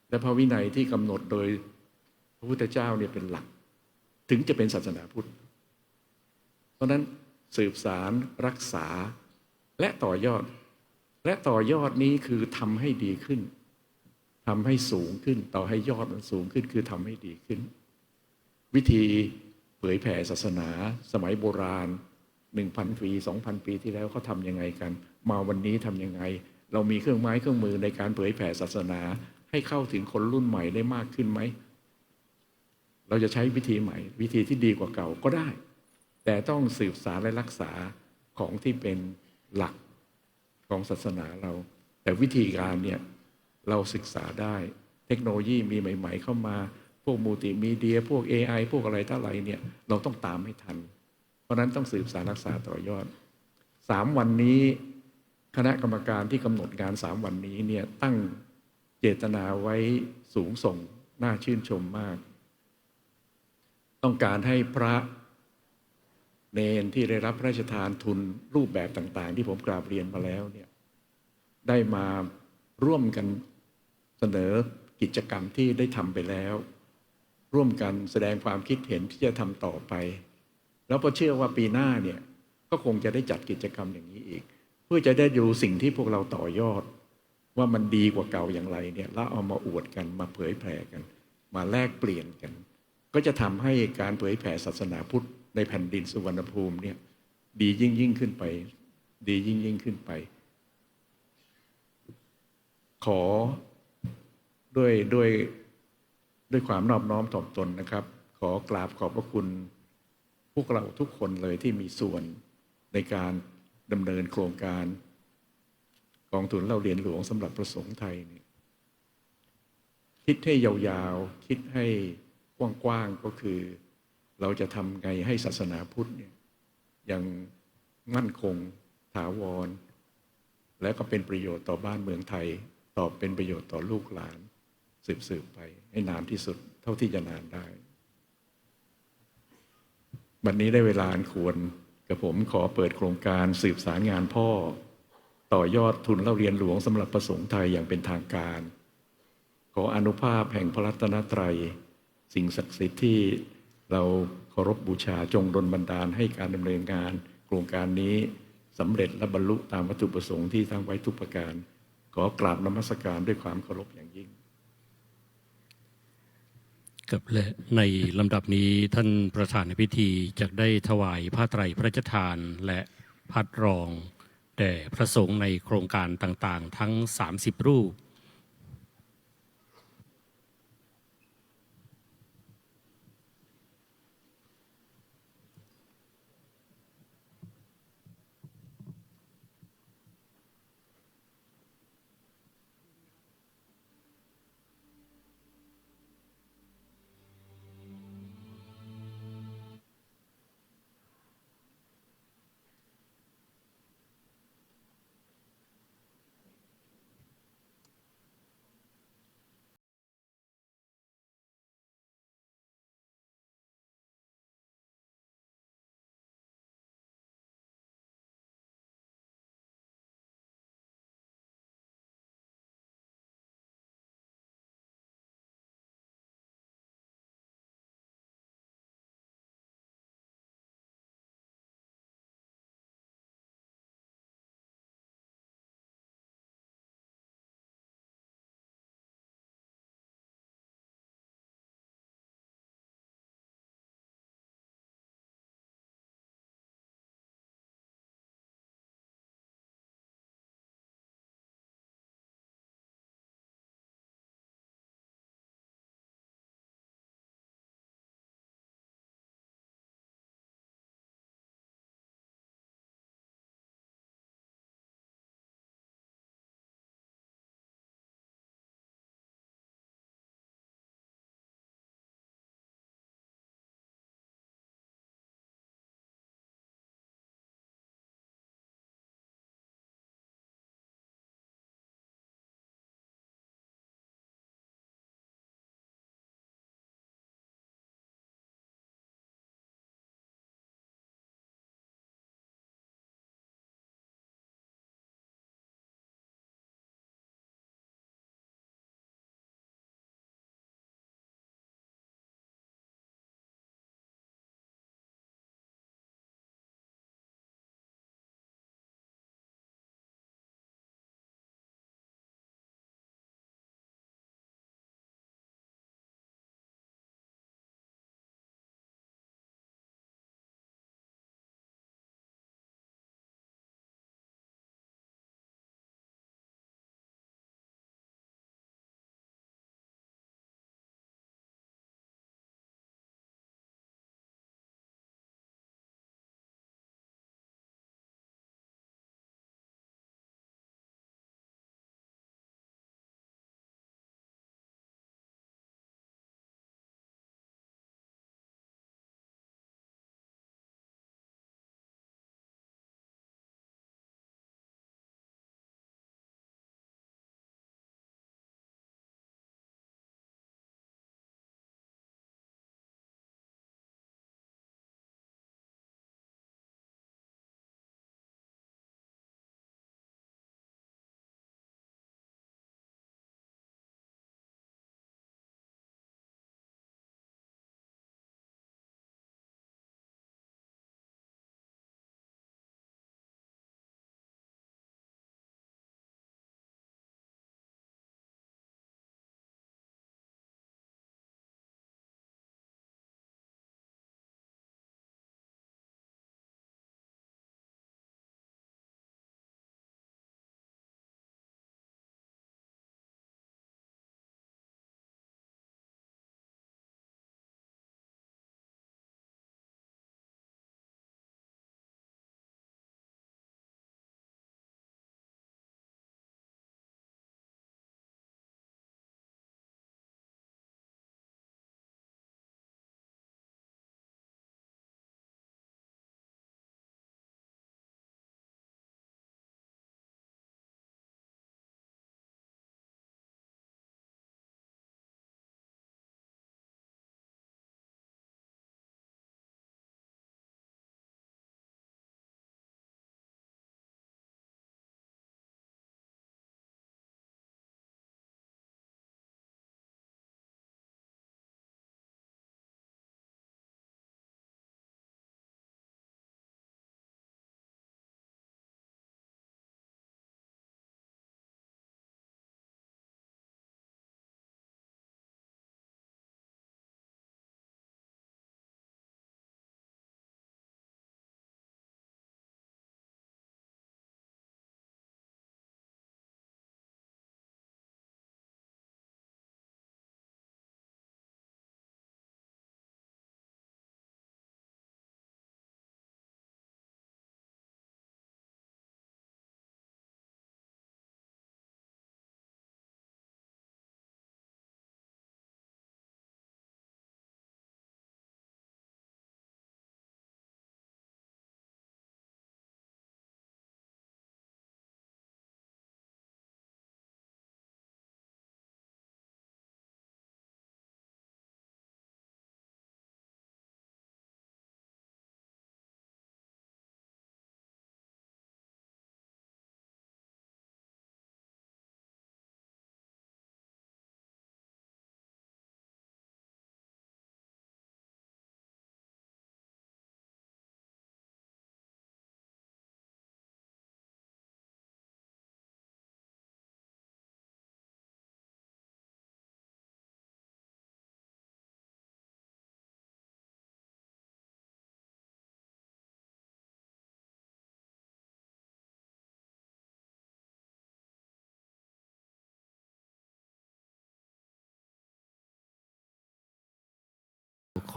และพระวินัยที่กำหนดโดยพระพุทธเจ้าเนี่ยเป็นหลักถึงจะเป็นศาสนาพุทธเพราะนั้นสืบสารรักษาและต่อยอดนี้คือทำให้ดีขึ้นทำให้สูงขึ้นต่อให้ยอดมันสูงขึ้นคือทำให้ดีขึ้นวิธีเผยแผ่ศาสนาสมัยโบราณ 1,000 ปี 2,000 ปีที่แล้วเขาทำยังไงกันมาวันนี้ทำยังไงเรามีเครื่องไม้เครื่องมือในการเผยแผ่ศาสนาให้เข้าถึงคนรุ่นใหม่ได้มากขึ้นไหมเราจะใช้วิธีใหม่วิธีที่ดีกว่าเก่าก็ได้แต่ต้องสืบสานและรักษาของที่เป็นหลักของศาสนาเราแต่วิธีการเนี่ยเราศึกษาได้เทคโนโลยีมีใหม่ๆเข้ามาพวกมัลติมีเดียพวก AI พวกอะไรต่ออะไรเนี่ยเราต้องตามให้ทันเพราะนั้นต้องสืบสานรักษาต่อยอด3วันนี้คณะกรรมการที่กำหนดงาน3วันนี้เนี่ยตั้งเจตนาไว้สูงส่งน่าชื่นชมมากต้องการให้พระเนนที่ได้รับพระราชทานทุนรูปแบบต่างๆที่ผมกราบเรียนมาแล้วเนี่ยได้มาร่วมกันเสนอกิจกรรมที่ได้ทำไปแล้วร่วมกันแสดงความคิดเห็นที่จะทำต่อไปแล้วก็เชื่อว่าปีหน้าเนี่ยก็คงจะได้จัดกิจกรรมอย่างนี้อีกเพื่อจะได้ดูสิ่งที่พวกเราต่อยอดว่ามันดีกว่าเก่าอย่างไรเนี่ยแล้วเอามาอวดกันมาเผยแผ่กันมาแลกเปลี่ยนกันก็จะทำให้การเผยแผ่ศาสนาพุทธในแผ่นดินสุวรรณภูมิเนี่ยดียิ่งขึ้นไปดียิ่งขึ้นไปขอด้วยความนอบน้อมถ่อมตนนะครับขอกราบขอบพระคุณพวกเราทุกคนเลยที่มีส่วนในการดำเนินโครงการกองทุนเล่าเรียนหลวงสำหรับพระสงฆ์ไทยเนี่ยคิดให้ยาวๆคิดให้กว้างๆก็คือเราจะทำไงให้ศาสนาพุทธเนี่ยยังมั่นคงถาวรและก็เป็นประโยชน์ต่อบ้านเมืองไทยต่อเป็นประโยชน์ต่อลูกหลานสืบไปให้นานที่สุดเท่าที่จะนานได้วันนี้ได้เวลาอันควรกับผมขอเปิดโครงการสืบสารงานพ่อต่อยอดทุนเล่าเรียนหลวงสำหรับพระสงฆ์ไทยอย่างเป็นทางการขออานุภาพแห่งพระรัตนตรัยสิ่งศักดิ์สิทธิ์ที่เราเคารพบูชาจงดลบันดาลให้การดำเนินงานโครงการนี้สำเร็จและบรรลุตามวัตถุประสงค์ที่ตั้งไว้ทุกประการขอกราบนมัสการด้วยความเคารพอย่างยิ่งกับและในลำดับนี้ท่านประธานในพิธีจะได้ถวายผ้าไตรพระราชทานและพัดรองแด่พระสงฆ์ในโครงการต่างๆทั้ง30รูป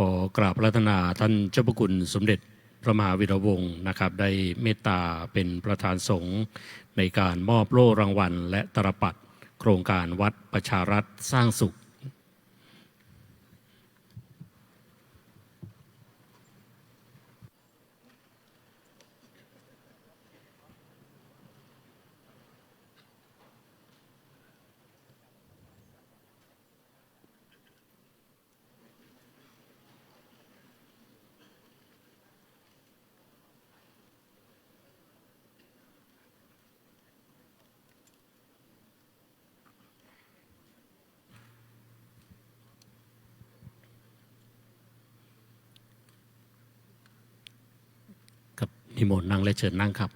อกราบอาราธนาท่านเจ้าพระคุณสมเด็จพระมหาวีระวงศ์นะครับได้เมตตาเป็นประธานสงฆ์ในการมอบโล่รางวัลและตรปัตรโครงการวัดประชารัฐสร้างสุขครับนิมนต์นั่งและเชิญนั่งครับ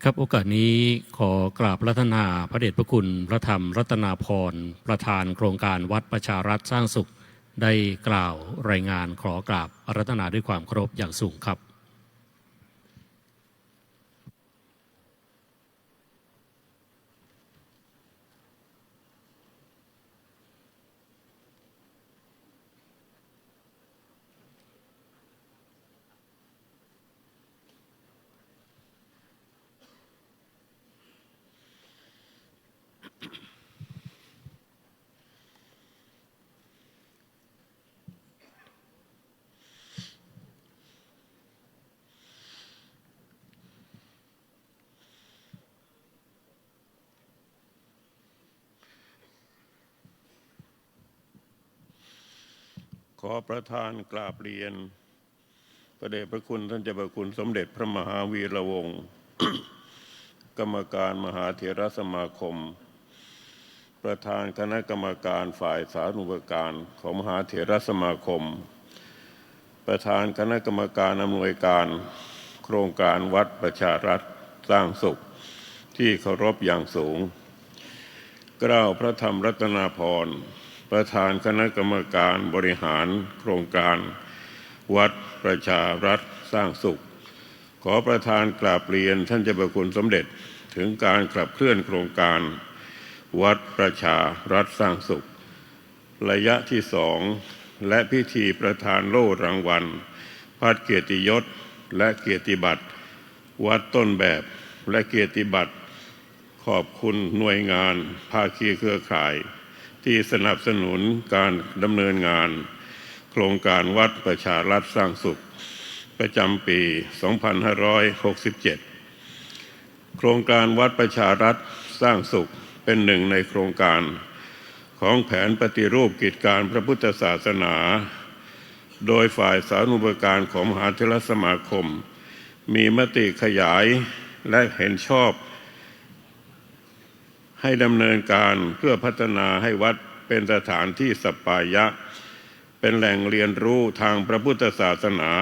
ครับโอกาสนี้ขอกราบอาราธนาพระเดชพระคุณพระธรรมรัตนาพรประธานโครงการวัดประชารัฐสร้างสุขได้กล่าวรายงานขอกราบอาราธนาด้วยความเคารพอย่างสูงครับ ขอประธานกราบเรียนพระเดชพระคุณท่านเจ้าพระคุณสมเด็จพระมหาวีระวงศ์ กรรมการมหาเถรสมาคมประธานคณะกรรมการฝ่ายสาธารณูปการของมหาเถรสมาคมประธานคณะกรรมการอำนวยการโครงการวัดประชารัฐสร้างสุขที่เคารพอย่างสูงเกล้าพระธรรมรัตนาพรประธานคณะกรรมการบริหารโครงการวัดประชารัฐสร้างสุขขอประธานกราบเรียนท่านเจ้าพระคุณสมเด็จถึงการขับเคลื่อนโครงการวัดประชารัฐสร้างสุขระยะที่2และพิธีประทานโล่รางวัลพัดเกียรติยศและเกียรติบัตรวัดต้นแบบและเกียรติบัตรขอบคุณหน่วยงานภาคีเครือข่ายที่สนับสนุนการดำเนินงานโครงการวัดประชารัฐสร้างสุขประจำปี 2567 โครงการวัดประชารัฐสร้างสุขเป็นหนึ่งในโครงการของแผนปฏิรูปกิจการพระพุทธศาสนาโดยฝ่ายสาธารณูปการของมหาเถรสมาคมมีมติขยายและเห็นชอบให้ดำเนินการเพื่อพัฒนาให้วัดเป็นสถานที่สัปปายะเป็นแหล่งเรียนรู้ทางพระพุทธศาสนา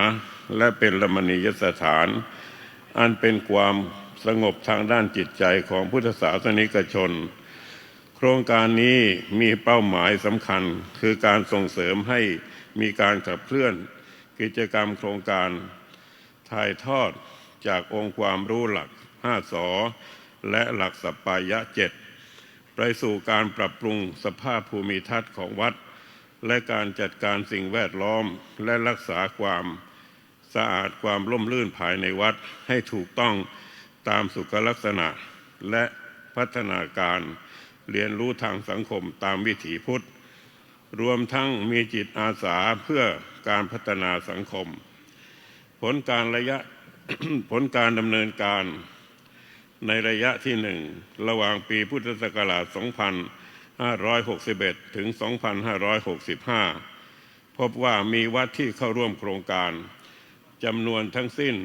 และเป็นรมณียสถานอันเป็นความสงบทางด้านจิตใจของพุทธศาสนิกชนโครงการนี้มีเป้าหมายสำคัญคือการส่งเสริมให้มีการขับเคลื่อนกิจกรรมโครงการถ่ายทอดจากองค์ความรู้หลัก5 สและหลักสัปปายะ7ไปสู่การปรับปรุงสภาพภูมิทัศน์ของวัดและการจัดการสิ่งแวดล้อมและรักษาความสะอาดความร่มรื่นภายในวัดให้ถูกต้องตามสุขลักษณะและพัฒนาการเรียนรู้ทางสังคมตามวิถีพุทธรวมทั้งมีจิตอาสาเพื่อการพัฒนาสังคมผลการดำเนินการในระยะที่1ระหว่างปีพุทธศักราช 2561 ถึง 2565 พบว่ามีวัดที่เข้าร่วมโครงการจำนวนทั้งสิ้น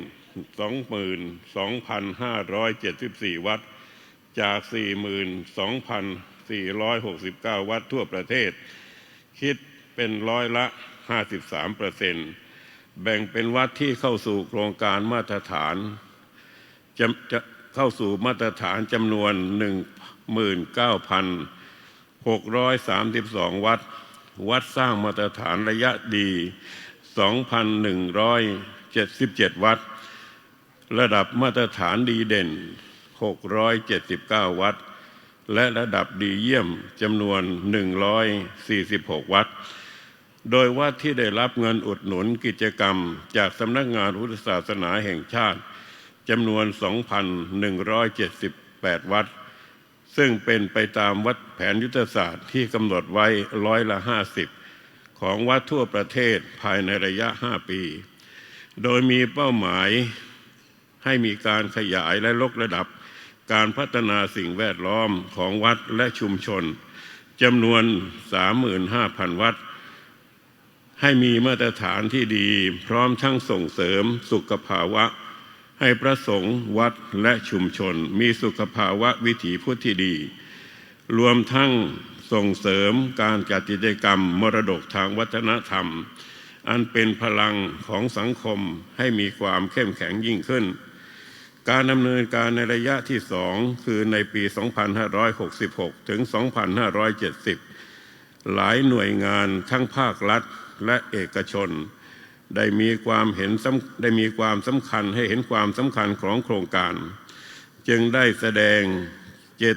22,574 วัดจาก 42,469 วัดทั่วประเทศคิดเป็นร้อยละ 53%แบ่งเป็นวัดที่เข้าสู่โครงการมาตรฐานจะเข้าสู่มาตรฐานจำนวน 19,632 วัด วัดสร้างมาตรฐานระยะดี 2,177 วัดระดับมาตรฐานดีเด่น 679 วัดและระดับดีเยี่ยมจำนวน 146 วัดโดยวัดที่ได้รับเงินอุดหนุนกิจกรรมจากสำนักงานพุทธศาสนาแห่งชาติจำนวน 2,178 วัดซึ่งเป็นไปตามวัดแผนยุทธศาสตร์ที่กำหนดไว้50%ของวัดทั่วประเทศภายในระยะ 5 ปี โดยมีเป้าหมายให้มีการขยายและยกระดับการพัฒนาสิ่งแวดล้อมของวัดและชุมชนจำนวน 35,000 วัดให้มีมาตรฐานที่ดีพร้อมทั้งส่งเสริมสุขภาวะให้พระสงฆ์วัดและชุมชนมีสุขภาวะวิถีพุทธที่ดีรวมทั้งส่งเสริมการจัดกิจกรรมมรดกทางวัฒนธรรมอันเป็นพลังของสังคมให้มีความเข้มแข็งยิ่งขึ้นการดำเนินการในระยะที่2คือในปี 2566 ถึง 2570 หลายหน่วยงานทั้งภาครัฐและเอกชนได้มีความสำคัญให้เห็นความสำคัญของโครงการจึงได้แสดงเจต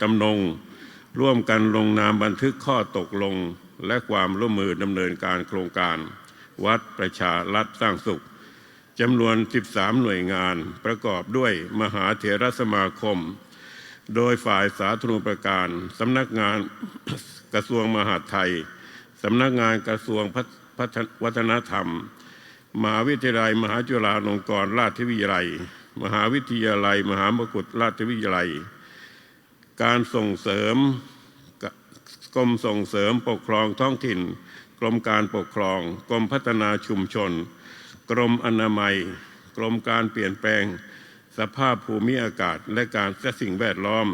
จำนงร่วมกันลงนามบันทึกข้อตกลงและความร่วมมือดำเนินการโครงการวัดประชารัฐสร้างสุขจำนวน 13 หน่วยงานประกอบด้วยมหาเถรสมาคมโดยฝ่ายสาธารณูปการสำนักงานกระทรวงมหาดไทยสำนักงานกระทรวงวัฒนธรรมมหาวิทยาลัยมหาจุฬาลงกรณราชวิทยาลัยมหาวิทยาลัยมหามกุฏราชวิทยาลัยการส่งเสริมกรมส่งเสริมปกครองท้องถิ่นกรมการปกครองกรมพัฒนาชุมชนกรมอนามัยกรมการเปลี่ยนแปลงสภาพภูมิอากาศและการสิ่งแวดล้อม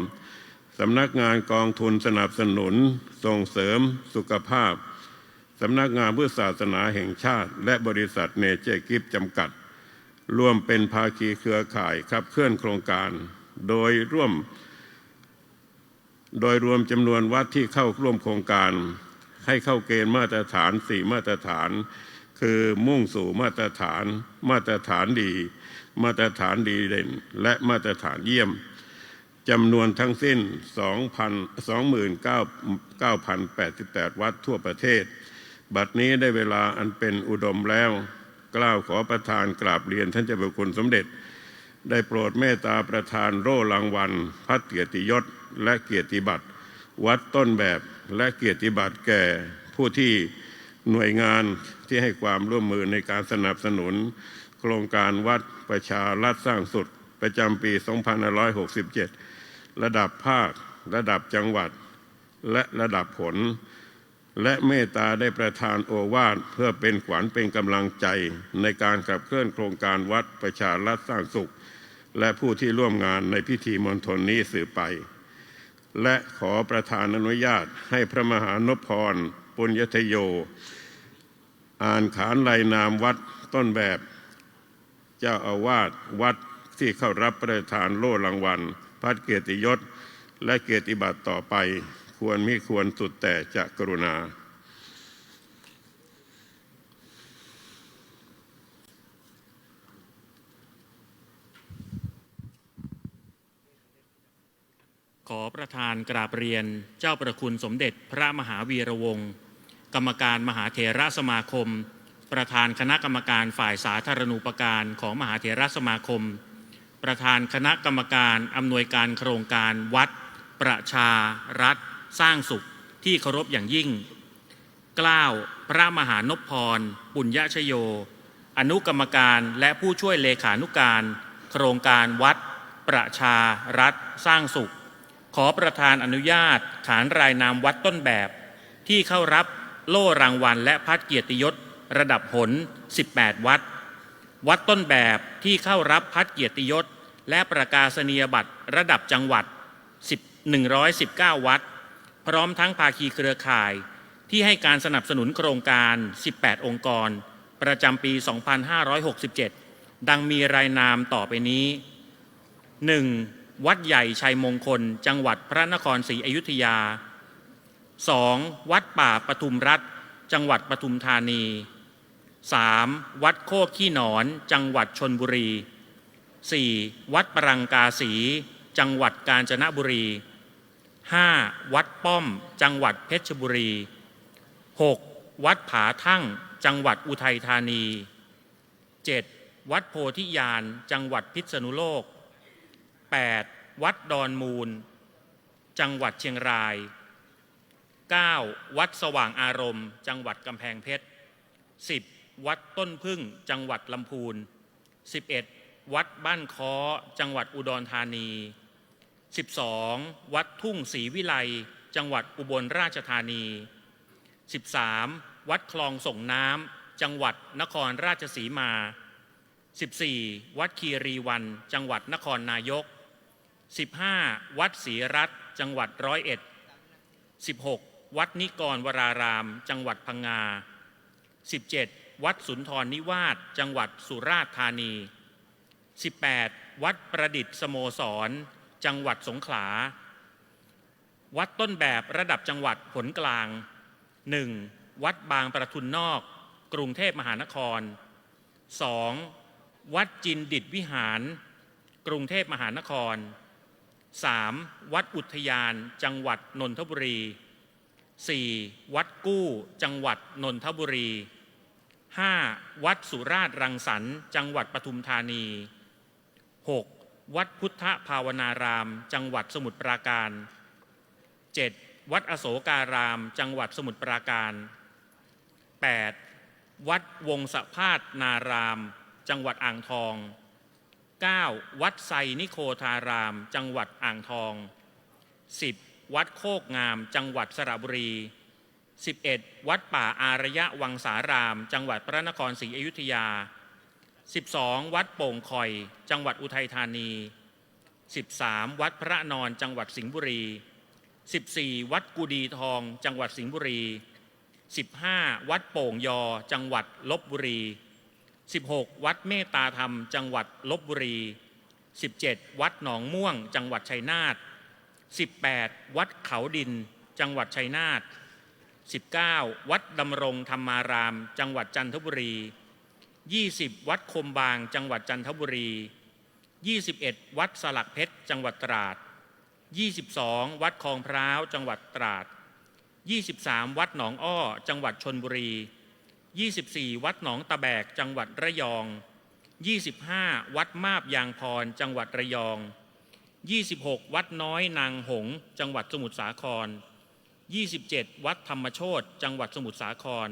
สำนักงานกองทุนสนับสนุนส่งเสริมสุขภาพสำนักงานพุทธศาสนาแห่งชาติและบริษัทเนเจอร์กิฟต์จำกัดร่วมเป็นภาคีเครือข่ายขับเคลื่อนโครงการโดยรวมจำนวนวัดที่เข้าร่วมโครงการให้เข้าเกณฑ์มาตรฐาน4มาตรฐานคือมุ่งสู่มาตรฐานดีมาตรฐานดีเด่นและมาตรฐานเยี่ยมจำนวนทั้งสิ้น 29,088 วัดทั่วประเทศบัดนี้ได้เวลาอันเป็นอุดมแล้วกล่าวขอประธานกราบเรียนท่านเจ้าพระคุณสมเด็จได้โปรดเมตตาประทานโล่รางวัลพระเกียรติยศและเกียรติบัตรวัดต้นแบบและเกียรติบัตรแก่ผู้ที่หน่วยงานที่ให้ความร่วมมือในการสนับสนุนโครงการวัดประชารัฐสร้างสุขประจำปี 2567 ระดับภาคระดับจังหวัดและระดับผลและเมตตาได้ประทานโอวาทเพื่อเป็นขวัญเป็นกำลังใจในการขับเคลื่อนโครงการวัดประชารัฐสร้างสุขและผู้ที่ร่วมงานในพิธีมณฑลนี้สืบไปและขอประธานอนุญาตให้พระมหานพพรปุญญทโยอ่านขานรายนามวัดต้นแบบเจ้าอาวาสวัดที่เข้ารับประทานโล่รางวัลพระเกียรติยศและเกียรติบัตรต่อไปควรมิควรสุดแต่จะกรุณาขอประธานกราบเรียนเจ้าประคุณสมเด็จพระมหาวีระวงศ์กรรมการมหาเถรสมาคมประธานคณะกรรมการฝ่ายสาธารณูปการของมหาเถรสมาคมประธานคณะกรรมการอำนวยการโครงการวัดประชารัฐสร้างสุขที่เคารพอย่างยิ่งเกล้าพระมหานพพรปุญญชโยอนุกรรมการและผู้ช่วยเลขานุการโครงการวัดประชารัฐสร้างสุขขอประธานอนุญาตขานรายนามวัดต้นแบบที่เข้ารับโล่รางวัลและพัดเกียรติยศระดับผล18วัดวัดต้นแบบที่เข้ารับพัดเกียรติยศและประกาศนียบัตรระดับจังหวัด119วัดพร้อมทั้งภาคีเครือข่ายที่ให้การสนับสนุนโครงการ18องค์กรประจำปี 2567 ดังมีรายนามต่อไปนี้ 1. วัดใหญ่ชัยมงคลจังหวัดพระนครศรีอยุธยา 2. วัดป่าปทุมรัฐจังหวัดปทุมธานี 3. วัดโคกขี้หนอนจังหวัดชลบุรี 4. วัดปรังกาสีจังหวัดกาญจนบุรี 5. วัดป้อมจังหวัดเพชรบุรี 6. วัดผาทั่งจังหวัดอุทัยธานี 7. วัดโพธิญาณจังหวัดพิษณุโลก 8. วัดดอนมูลจังหวัดเชียงราย 9. วัดสว่างอารมณ์จังหวัดกำแพงเพชร 10. วัดต้นพึ่งจังหวัดลำพูน 11. วัดบ้านค้อจังหวัดอุดรธานี 12. วัดทุ่งศรีวิไลจังหวัดอุบลราชธานี 13. วัดคลองส่งน้ำจังหวัดนครราชสีมา 14. วัดคีรีวันจังหวัดนครนายก 15. วัดศรีรัตน์จังหวัดร้อยเอ็ด 16. วัดนิกรวรารามจังหวัดพังงา 17. วัดสุนทรนิวาสจังหวัดสุราษฎร์ธานี 18. วัดประดิษฐ์สโมสรจังหวัดสงขลา วัดต้นแบบระดับจังหวัดผลกลาง 1. วัดบางประทุนนอกกรุงเทพมหานคร 2. วัดจินดิษฐวิหารกรุงเทพมหานคร 3. วัดอุทยานจังหวัดนนทบุรี 4. วัดกู้จังหวัดนนทบุรี 5. วัดสุราษฎร์รังสรรค์จังหวัดปทุมธานี 6. วัดพุทธภาวนารามจังหวัดสมุทรปราการ 7. วัดอโศการามจังหวัดสมุทรปราการ 8. วัดวงสะพาสนารามจังหวัดอ่างทอง 9. วัดไซนิโคธารามจังหวัดอ่างทอง 10. วัดโคกงามจังหวัดสระบุรี 11. วัดป่าอารยะวังสารามจังหวัดพระนครศรีอยุธยา 12. วัดโป่งคอยจังหวัดอุทัยธานี 13. วัดพระนอนจังหวัดสิงห์บุรี 14. วัดกุดีทองจังหวัดสิงห์บุรี 15. วัดโป่งยอจังหวัดลพบุรี 16. วัดเมตตาธรรมจังหวัดลพบุรี 17. วัดหนองม่วงจังหวัดชัยนาท 18. วัดเขาดินจังหวัดชัยนาท 19. วัดดำรงธรรมารามจังหวัดจันทบุรี 20. วัดคมบางจังหวัดจันทบุรี 21. วัดสลักเพชรจังหวัดตราด 22. วัดคลองพร้าวจังหวัดตราด 23. วัดหนองอ้อจังหวัดชลบุรี 24. วัดหนองตะแบกจังหวัดระยอง 25. วัดมาบยางพรจังหวัดระยอง 26. วัดน้อยนางหงส์จังหวัดสมุทรสาคร 27. วัดธรรมโชติจังหวัดสมุทรสาคร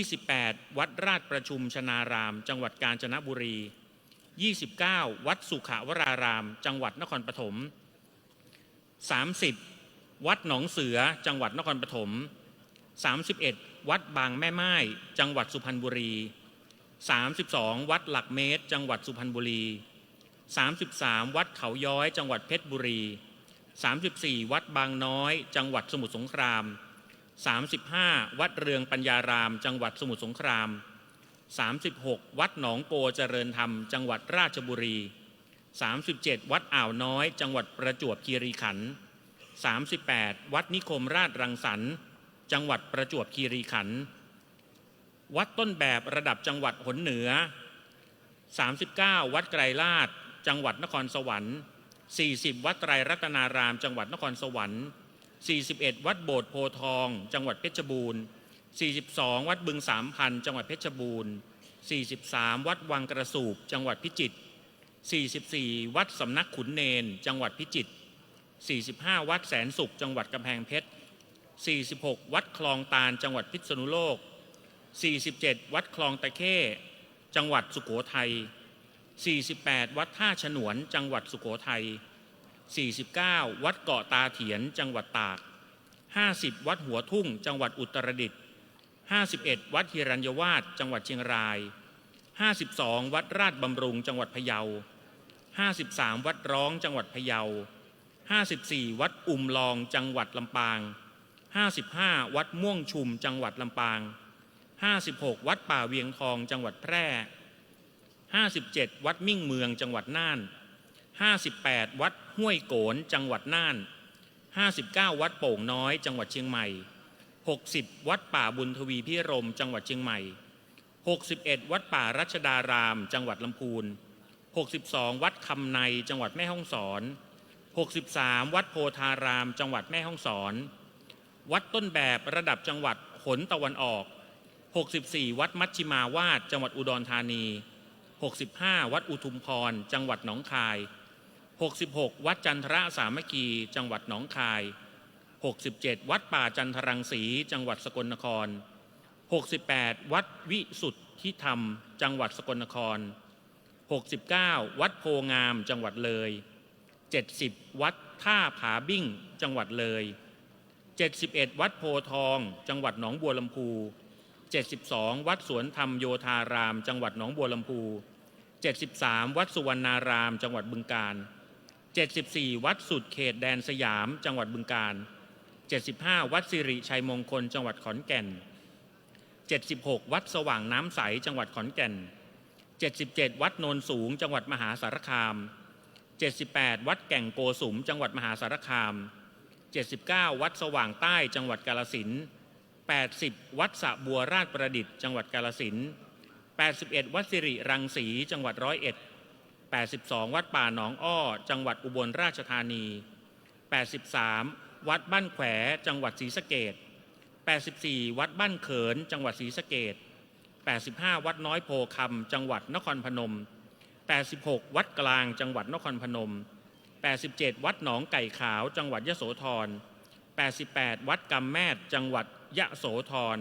28. วัดราชประชุมชนารามจังหวัดกาญจนบุรี 29. วัดสุขวรารามจังหวัดนครปฐม 30. วัดหนองเสือจังหวัดนครปฐม 31. วัดบางแม่ไม้จังหวัดสุพรรณบุรี 32. วัดหลักเมตรจังหวัดสุพรรณบุรี 33. วัดเขาย้อยจังหวัดเพชรบุรี 34. วัดบางน้อยจังหวัดสมุทรสงคราม 35. วัดเรืองปัญญารามจังหวัดสมุทรสงคราม 36. วัดหนองโกเจริญธรรมจังหวัดราชบุรี 37. วัดอ่าวน้อยจังหวัดประจวบคีรีขันธ์ 38. วัดนิคมราชรังสรรค์จังหวัดประจวบคีรีขันธ์วัดต้นแบบระดับจังหวัดหนเหนือ 39. วัดไกรลาศจังหวัดนครสวรรค์ 40. วัดไตรรัตนารามจังหวัดนครสวรรค์ 41. วัดโบสถ์โพทองจังหวัดเพชรบูรณ์ 42. วัดบึงสามพันจังหวัดเพชรบูรณ์ 43. วัดวังกระสูบจังหวัดพิจิตร 44. วัดสำนักขุนเนนจังหวัดพิจิตร 45. วัดแสนสุขจังหวัดกำแพงเพชร 46. วัดคลองตาลจังหวัดพิษณุโลก 47. วัดคลองตะเข้จังหวัดสุโขทัย 48. วัดท่าฉนวนจังหวัดสุโขทัย 49. วัดเกาะตาเถียนจังหวัดตาก 50. วัดหัวทุ่งจังหวัดอุตรดิตถ์ 51. วัดหิรัญยวาสจังหวัดเชียงราย 52. วัดราชบำรุงจังหวัดพะเยา 53. วัดร้องจังหวัดพะเยา 54. วัดอุมลองจังหวัดลำปาง 55. วัดม่วงชุมจังหวัดลำปาง 56. วัดป่าเวียงทองจังหวัดแพร่ 57. วัดมิ่งเมืองจังหวัดน่าน 58. วัดห้วยโกนจังหวัดน่าน 59 วัดโป่งน้อยจังหวัดเชียงใหม่60 วัดป่าบุญทวีพิรมจังหวัดเชียงใหม่61 วัดป่ารัชดารามจังหวัดลำพูน62 วัดคำในจังหวัดแม่ฮ่องสอน63 วัดโพธารามจังหวัดแม่ฮ่องสอนวัดต้นแบบระดับจังหวัดหนตะวันออก64 วัดมัชชิมาวาดจังหวัดอุดรธานี65 วัดอุทุมพรจังหวัดหนองคาย66 วัดจันทรสามัคคีจังหวัดหนองคาย67 วัดป่าจันทรังสีจังหวัดสกลนคร68 วัดวิสุทธิธรรมจังหวัดสกลนคร69 วัดโพงามจังหวัดเลย70 วัดท่าผาบิ้งจังหวัดเลย71 วัดโพทองจังหวัดหนองบัวลำพู72 วัดสวนธรรมโยธารามจังหวัดหนองบัวลำพู73 วัดสุวรรณารามจังหวัดบึงกาฬ74 วัดสุดเขตแดนสยามจังหวัดบึงกาฬ75 วัดสิริชัยมงคลจังหวัดขอนแก่น76 วัดสว่างน้ำใสจังหวัดขอนแก่น77 วัดโนนสูงจังหวัดมหาสารคาม78 วัดแก่งโกสุมจังหวัดมหาสารคาม79 วัดสว่างใต้จังหวัดกาฬสินธุ์80 วัดสระบัวราชประดิษฐ์จังหวัดกาฬสินธุ์81 วัดสิริรังสีจังหวัดร้อยเอ็ด82 วัดป่าหนองอ้อจังหวัดอุบลราชธานี83 วัดบ้านแขวจังหวัดศรีสะเกษ84 วัดบ้านเขินจังหวัดศรีสะเกษ85 วัดน้อยโพคำจังหวัดนครพนม86 วัดกลางจังหวัดนครพนม87 วัดหนองไก่ขาวจังหวัดยโสธร88 วัดกำแมดจังหวัดยโสธร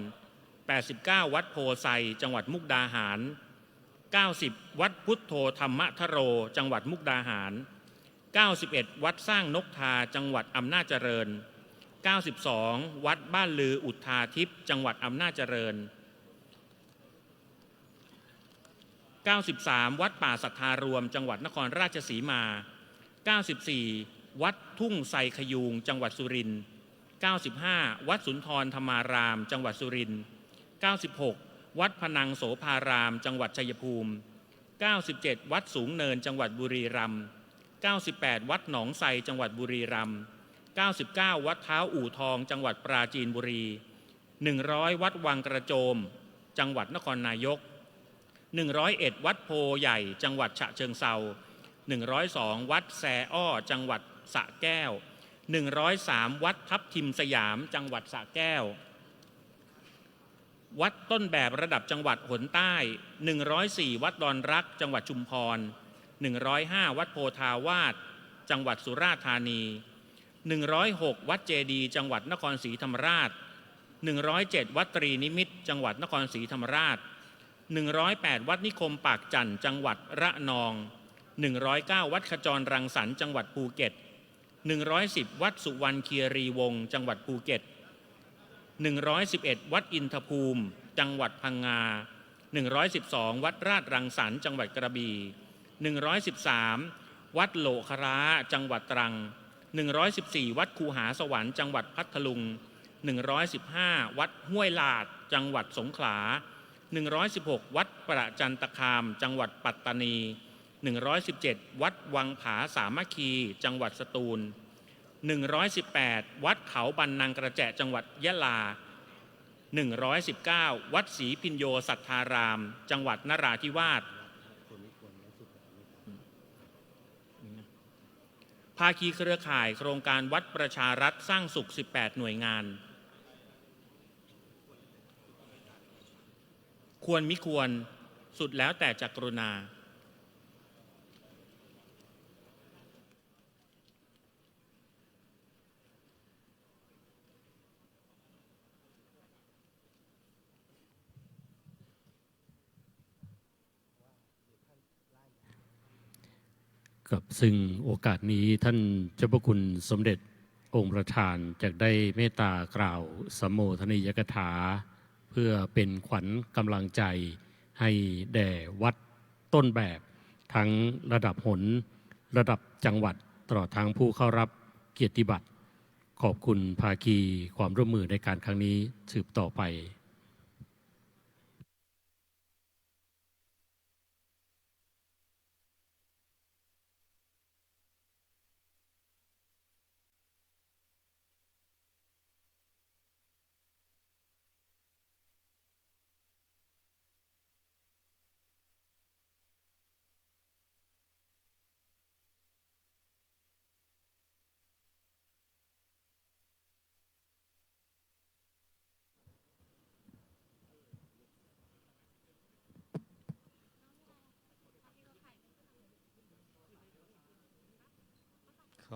89 วัดโพไซจังหวัดมุกดาหาร90 วัดพุทโธธรรมทโรจังหวัดมุกดาหาร91 วัดสร้างนกทาจังหวัดอำนาจเจริญ92 วัดบ้านลืออุทาทิพย์จังหวัดอำนาจเจริญ93 วัดป่าสัทธารวมจังหวัดนครราชสีมา94 วัดทุ่งไทรขยูงจังหวัดสุรินทร์95 วัดสุนทรธรรมารามจังหวัดสุรินทร์96 วัดพนังโสภารามจังหวัดชัยภูมิ97 วัดสูงเนินจังหวัดบุรีรัมย์98 วัดหนองไทรจังหวัดบุรีรัมย์99 วัดเท้าอู่ทองจังหวัดปราจีนบุรี100 วัดวังกระโจมจังหวัดนครนายก101 วัดโพใหญ่จังหวัดฉะเชิงเทรา102 วัดแซอ้อจังหวัดสระแก้ว103 วัดทับทิมสยามจังหวัดสระแก้ววัดต้นแบบระดับจังหวัดหนใต้104 วัดดอนรักจังหวัดชุมพร105 วัดโพธาวาสจังหวัดสุราษฎร์ธานี106 วัดเจดีย์จังหวัดนครศรีธรรมราช107 วัดตรีนิมิตรจังหวัดนครศรีธรรมราช108 วัดนิคมปากจั่นจังหวัดระนอง109 วัดขจรรังสรรค์จังหวัดภูเก็ต110 วัดสุวรรณคีรีวงศ์จังหวัดภูเก็ต111 วัดอินทภูมิจังหวัดพังงา112 วัดราชรังสรรค์จังหวัดกระบี่113 วัดโหลคร้าจังหวัดตรัง114 วัดคูหาสวรรค์จังหวัดพัทลุง115 วัดห้วยลาดจังหวัดสงขลา116 วัดประจันตคามจังหวัดปัตตานี117 วัดวังผาสามัคคีจังหวัดสตูล118 วัดเขาบันนังกระแจจังหวัดยะลา119 วัดศรีพิญโยสัทธารามจังหวัดนราธิวาสภาคีเครือข่ายโครงการวัดประชารัฐสร้างสุข18 หน่วยงานควรมิควรสุดแล้วแต่จะกรุณากับซึ่งโอกาสนี้ท่านเจ้าพระคุณสมเด็จองค์ประธานจะได้เมตตากล่าวสัมโมทนียกถาเพื่อเป็นขวัญกำลังใจให้แด่วัดต้นแบบทั้งระดับหนระดับจังหวัดตลอดทั้งผู้เข้ารับเกียรติบัตรขอบคุณภาคีความร่วมมือในการครั้งนี้สืบต่อไป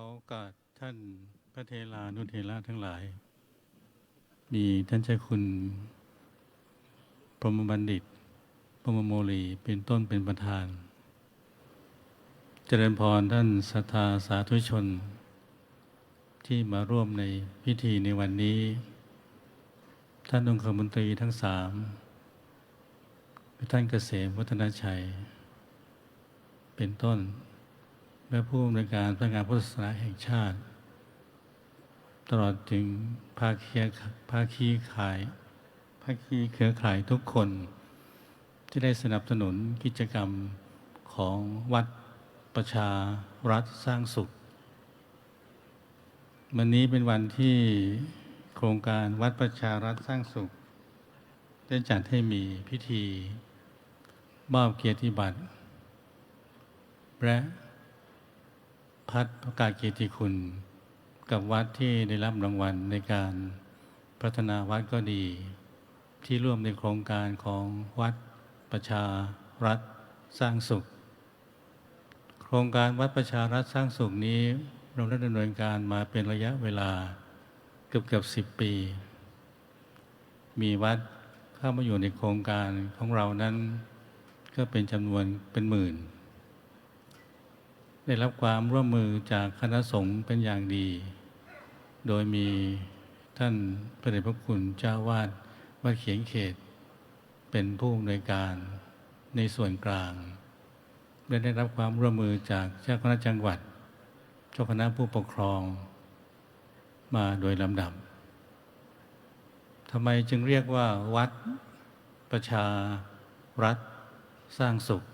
อโอกาสท่านพระเทลานุเทระทั้งหลาย มีท่านเจ้าคุณพรหมบัณฑิตพรหมโมลีเป็นต้นเป็นประธาน เจริญพรท่านศรัทธาสาธุชน ที่มาร่วมในพิธีในวันนี้ ท่านองคมนตรีทั้งสามท่านเกษมวัฒนชัย เป็นต้นและผู้อำนวยการสำนักงานพุทธศาสนาแห่งชาติ ตลอดถึงภาคีเครือข่ายทุกคนที่ได้สนับสนุนกิจกรรมของวัดประชารัฐสร้างสุข วันนี้เป็นวันที่โครงการวัดประชารัฐสร้างสุขได้จัดให้มีพิธีมอบเกียรติบัตรและพัดประกาศเกียรติคุณกับวัดที่ได้รับรางวัลในการพัฒนาวัดก็ดี ที่ร่วมในโครงการของวัดประชารัฐสร้างสุข โครงการวัดประชารัฐสร้างสุขนี้เราได้ดำเนินการมาเป็นระยะเวลาเกือบ10 ปี มีวัดเข้ามาอยู่ในโครงการของเรานั้นก็เป็นจำนวนเป็นหมื่น ได้รับความร่วมมือจากคณะสงฆ์เป็นอย่างดี โดยมีท่านพระเดชพระคุณเจ้าวาดวัดเขียงเขตเป็นผู้อำนวยการในส่วนกลางและได้รับความร่วมมือจากเจ้าคณะจังหวัดเจ้าคณะผู้ปกครองมาโดยลำดับทำไมจึงเรียกว่าวัดประชารัฐสร้างสุข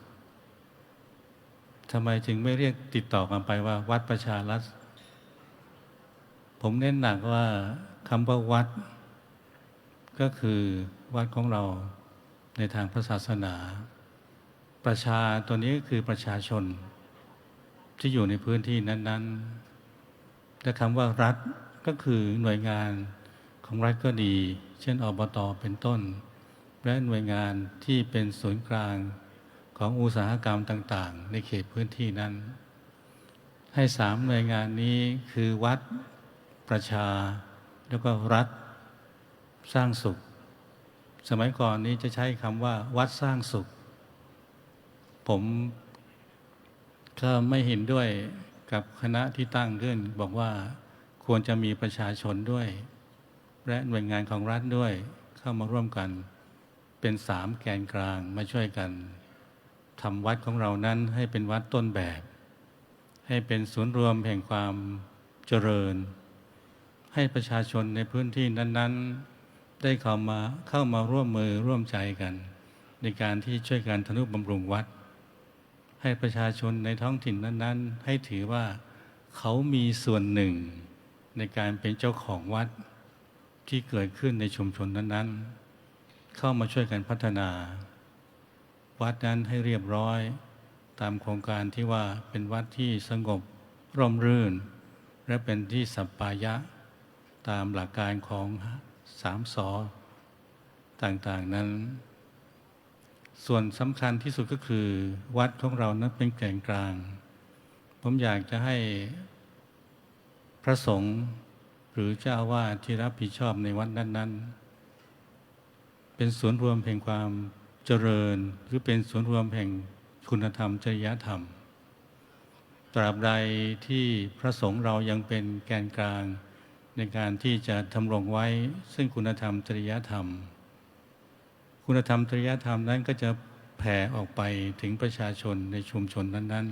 ทำไมจึงไม่เรียกติดต่อกันไปว่าวัดประชารัฐผมเน้นหนักว่าคำว่าวัดก็คือวัดของเราในทางพระศาสนาประชาตัวนี้คือประชาชนที่อยู่ในพื้นที่นั้นๆและคำว่ารัฐก็คือหน่วยงานของรัฐก็ดีเช่นอบต.เป็นต้นและหน่วยงานที่เป็นศูนย์กลางของอุตสาหกรรมต่างๆในเขตพื้นที่นั้นให้3หน่วยงานนี้คือวัดประชาแล้วก็รัฐสร้างสุขสมัยก่อนนี้จะใช้คำว่าวัดสร้างสุขผมก็ไม่เห็นด้วยกับคณะที่ตั้งขึ้นบอกว่าควรจะมีประชาชนด้วยและหน่วยงานของรัฐด้วยเข้ามาร่วมกันเป็น3แกนกลางมาช่วยกันทำวัดของเรานั้นให้เป็นวัดต้นแบบให้เป็นศูนย์รวมแห่งความเจริญให้ประชาชนในพื้นที่นั้นๆได้เข้ามาร่วมมือร่วมใจกันในการที่ช่วยกันทนุบำรุงวัดให้ประชาชนในท้องถิ่นนั้นๆให้ถือว่าเขามีส่วนหนึ่งในการเป็นเจ้าของวัดที่เกิดขึ้นในชุมชนนั้นๆเข้ามาช่วยกันพัฒนาวัดนั้นให้เรียบร้อยตามโครงการที่ว่าเป็นวัดที่สงบร่มรื่นและเป็นที่สัปปายะตามหลักการของ3 ส.ต่างๆนั้นส่วนสำคัญที่สุดก็คือวัดของเรานั้นเป็นแกนกลางผมอยากจะให้พระสงฆ์หรือเจ้าอาวาสที่รับผิดชอบในวัดนั้นๆเป็นศูนย์รวมแห่งความเจริญหรือเป็นศูนย์รวมแห่งคุณธรรมจริยธรรมตราบใดที่พระสงฆ์เรายังเป็นแกนกลางในการที่จะทำรงไว้ซึ่งคุณธรรมจริยธรรมคุณธรรมจริยธรรมนั้นก็จะแผ่ออกไปถึงประชาชนในชุมชนนั้น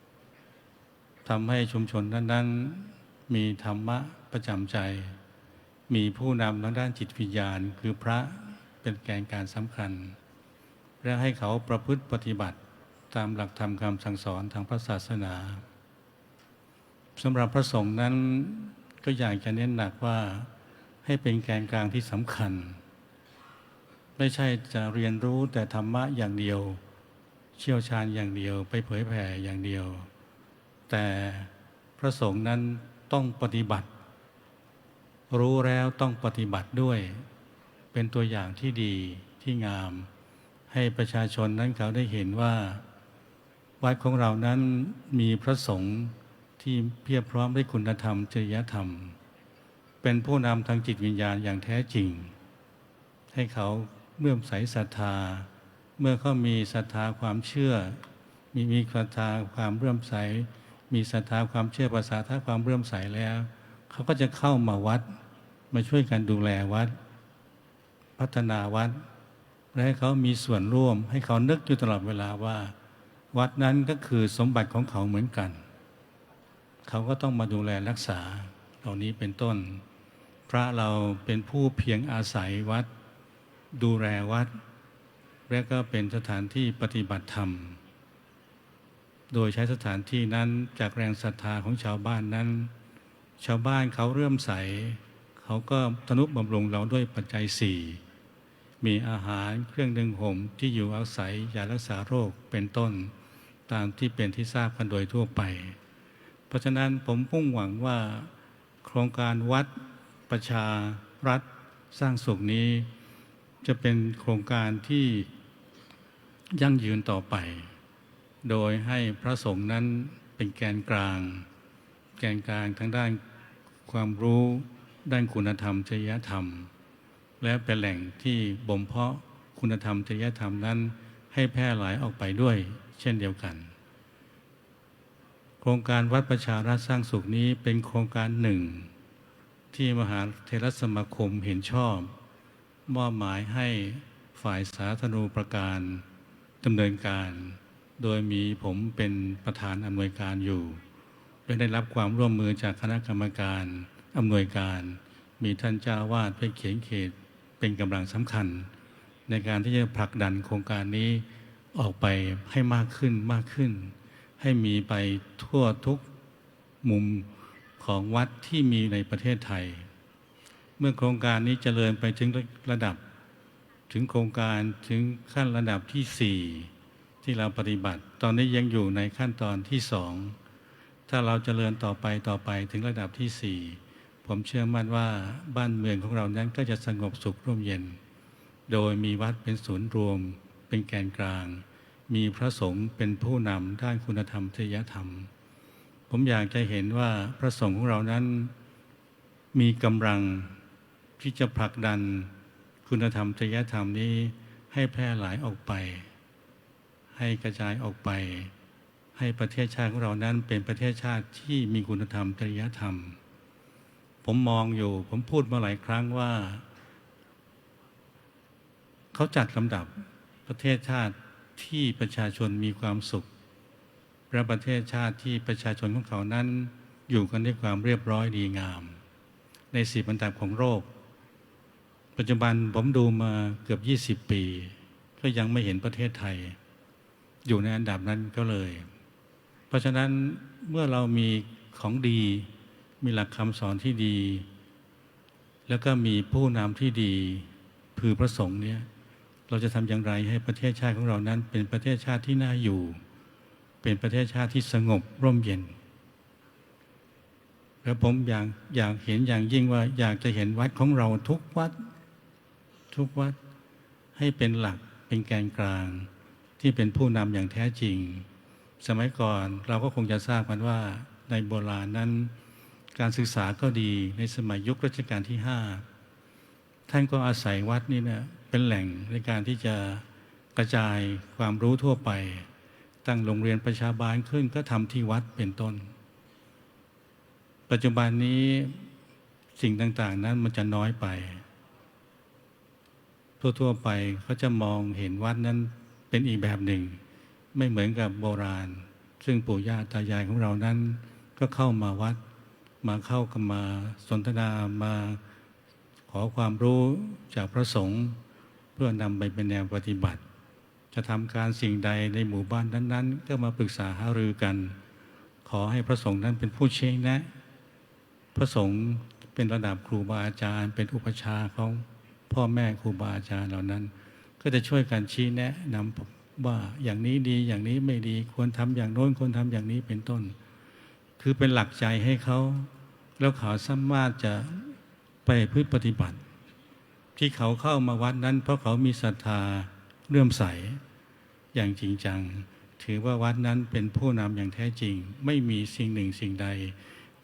ๆทำให้ชุมชนนั้นๆมีธรรมะประจำใจมีผู้นำทางด้านจิตวิญญาณคือพระเป็นแกนการสำคัญและให้เขาประพฤติปฏิบัติตามหลักธรรมคำสั่งสอนทางพระศาสนาสำหรับพระสงฆ์นั้นก็อยากจะเน้นหนักว่าให้เป็นแกนกลางที่สำคัญไม่ใช่จะเรียนรู้แต่ธรรมะอย่างเดียวเชี่ยวชาญอย่างเดียวไปเผยแผ่อย่างเดียวแต่พระสงฆ์นั้นต้องปฏิบัติรู้แล้วต้องปฏิบัติด้วยเป็นตัวอย่างที่ดีที่งามให้ประชาชนนั้นเขาได้เห็นว่าวัดของเรานั้นมีพระสงฆ์ ที่เพียบพร้อมด้วยคุณธรรมจริยธรรม เป็นผู้นำทางจิตวิญญาณอย่างแท้จริง ให้เขาเมื่อใสศรัทธา เมื่อเขามีศรัทธาความเชื่อ มีศรัทธาความเรื่อมใส มีศรัทธาความเชื่อภาษาท่าความเรื่อมใสแล้ว เขาก็จะเข้ามาวัดมาช่วยกันดูแลวัด พัฒนาวัดและให้เขามีส่วนร่วม ให้เขานึกอยู่ตลอดเวลาว่า วัดนั้นก็คือสมบัติของเขาเหมือนกัน เขาก็ต้องมาดูแลรักษาเหล่านี้เป็นต้น พระเราเป็นผู้เพียงอาศัยวัดดูแลวัด และก็เป็นสถานที่ปฏิบัติธรรม โดยใช้สถานที่นั้นจากแรงศรัทธาของชาวบ้านนั้น ชาวบ้านเขาเริ่มใส เขาก็ทนุบำรุงเราด้วยปัจจัยสี่มีอาหารเครื่องนึ่งห่มที่อยู่อาศัยยารักษาโรคเป็นต้น ตามที่เป็นที่ทราบกันโดยทั่วไป เพราะฉะนั้นผมมุ่งหวังว่าโครงการวัดประชารัฐสร้างสุขนี้ จะเป็นโครงการที่ยั่งยืนต่อไป โดยให้พระสงฆ์นั้นเป็นแกนกลางทั้งด้านความรู้ด้านคุณธรรมจริยธรรม และเป็นแหล่งที่บ่มเพาะคุณธรรมจริยธรรมนั้นให้แพร่หลายออกไปด้วยเช่นเดียวกัน โครงการวัดประชารัฐสร้างสุขนี้เป็นโครงการหนึ่งที่มหาเถรสมาคมเห็นชอบมอบหมายให้ฝ่ายสาธารณูปการดำเนินการ โดยมีผมเป็นประธานอำนวยการอยู่และได้รับความร่วมมือจากคณะกรรมการอำนวยการ มีท่านเจ้าวาดเป็นเขียนเขตเป็นกำลังสำคัญ ในการที่จะผลักดันโครงการนี้ออกไปให้มากขึ้น ให้มีไปทั่วทุกมุมของวัดที่มีในประเทศไทย เมื่อโครงการนี้เจริญไปถึงระดับถึงโครงการถึงขั้นระดับที่ 4 ที่เราปฏิบัติ ตอนนี้ยังอยู่ในขั้นตอนที่ 2 ถ้าเราเจริญต่อไปถึงระดับที่ 4 ผมเชื่อมั่นว่าบ้านเมืองของเรานั้นก็จะสงบสุขร่มเย็น โดยมีวัดเป็นศูนย์รวมเป็นแกนกลาง มีพระสงฆ์เป็นผู้นำด้านคุณธรรมจริยธรรม ผมอยากจะเห็นว่าพระสงฆ์ของเรานั้นมีกำลังที่จะผลักดันคุณธรรมจริยธรรมนี้ให้แพร่หลายออกไป ให้กระจายออกไป ให้ประเทศชาติของเรานั้นเป็นประเทศชาติที่มีคุณธรรมจริยธรรม ผมมองอยู่ผมพูดมาหลายครั้งว่าเขาจัดลำดับประเทศชาติที่ประชาชนมีความสุขและประเทศชาติที่ประชาชนของเขานั้นอยู่กันด้วยความเรียบร้อยดีงามใน10 อันดับของโลกปัจจุบันผมดูมาเกือบ20 ปีก็ยังไม่เห็นประเทศไทยอยู่ในอันดับนั้นก็เลย เพราะฉะนั้นเมื่อเรามีของดีมีหลักคำสอนที่ดี แล้วก็มีผู้นำที่ดีคือพระสงฆ์เนี่ยเราจะทำอย่างไรให้ประเทศชาติของเรานั้นเป็นประเทศชาติที่น่าอยู่เป็นประเทศชาติที่สงบร่มเย็นแล้วผมอยากเห็นอย่างยิ่งว่าอยากจะเห็นวัดของเราทุกวัดให้เป็นหลักเป็นแกนกลางที่เป็นผู้นำอย่างแท้จริงสมัยก่อนเราก็คงจะทราบกันว่าในโบราณนั้นการศึกษาก็ดีในสมัยยุครัชกาลที่ 5ท่านก็อาศัยวัดนี่นะเป็นแหล่งในการที่จะกระจายความรู้ทั่วไปตั้งโรงเรียนประชาบาลขึ้นก็ทำที่วัดเป็นต้นปัจจุบันนี้สิ่งต่างๆนั้นมันจะน้อยไปทั่วๆไปเขาจะมองเห็นวัดนั้นเป็นอีกแบบหนึ่งไม่เหมือนกับโบราณซึ่งปู่ย่าตายายของเรานั้นก็เข้ามาวัดมาเข้ากันมาสนทนามาขอความรู้จากพระสงฆ์เพื่อนำไปเป็นแนวปฏิบัติจะทำการสิ่งใดในหมู่บ้านนั้นๆก็มาปรึกษาหารือกันขอให้พระสงฆ์นั้นเป็นผู้ชี้แนะพระสงฆ์เป็นระดับครูบาอาจารย์เป็นอุปชฌาย์ของพ่อแม่ครูบาอาจารย์เหล่านั้นก็จะช่วยกันชี้แนะนำว่าอย่างนี้ดีอย่างนี้ไม่ดีควรทำอย่างโน้นควรทำอย่างนี้เป็นต้นคือเป็นหลักใจให้เขาแล้วเขาสามารถจะไปพฤติปฏิบัติที่เขาเข้ามาวัดนั้นเพราะเขามีศรัทธาเลื่อมใสอย่างจริงจัง ถือว่าวัดนั้นเป็นผู้นำอย่างแท้จริง ไม่มีสิ่งหนึ่งสิ่งใด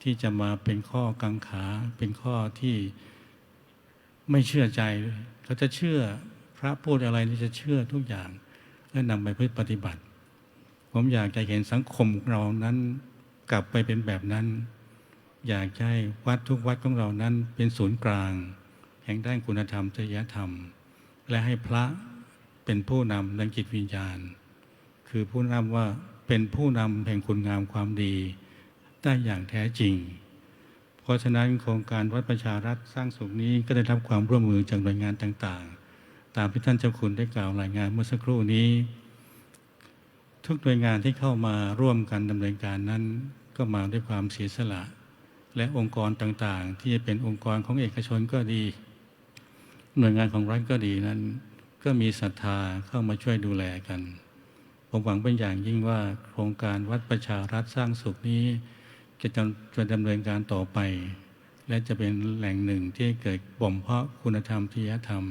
ที่จะมาเป็นข้อกังขาเป็นข้อที่ไม่เชื่อใจเขาจะเชื่อพระพูดอะไรนี่จะเชื่อทุกอย่างและนำไปปฏิบัติ ผมอยากจะเห็นสังคมเรานั้นกลับไปเป็นแบบนั้น อยากให้วัดทุกวัดของเรานั้นเป็นศูนย์กลางแห่งด้านคุณธรรมจริยธรรม และให้พระเป็นผู้นำด้านจิตวิญญาณ คือผู้นำว่าเป็นผู้นำแห่งคุณงามความดีได้อย่างแท้จริง เพราะฉะนั้นโครงการวัดประชารัฐสร้างสุขนี้ก็ได้รับความร่วมมือจากหน่วยงานต่างๆ ตามที่ท่านเจ้าคุณได้กล่าวรายงานเมื่อสักครู่นี้ ทุกหน่วยงานที่เข้ามาร่วมกันดำเนินการนั้นก็มาด้วยความเสียสละ และองค์กรต่างๆ ที่จะเป็นองค์กรของเอกชนก็ดี หน่วยงานของรัฐก็ดีนั้นก็มีศรัทธาเข้ามาช่วยดูแลกันผมหวังเป็นอย่างยิ่งว่าโครงการวัดประชารัฐสร้างสุขนี้จะดำเนินการต่อไป และจะเป็นแหล่งหนึ่งที่เกิดบ่มเพาะคุณธรรมจริยธรรม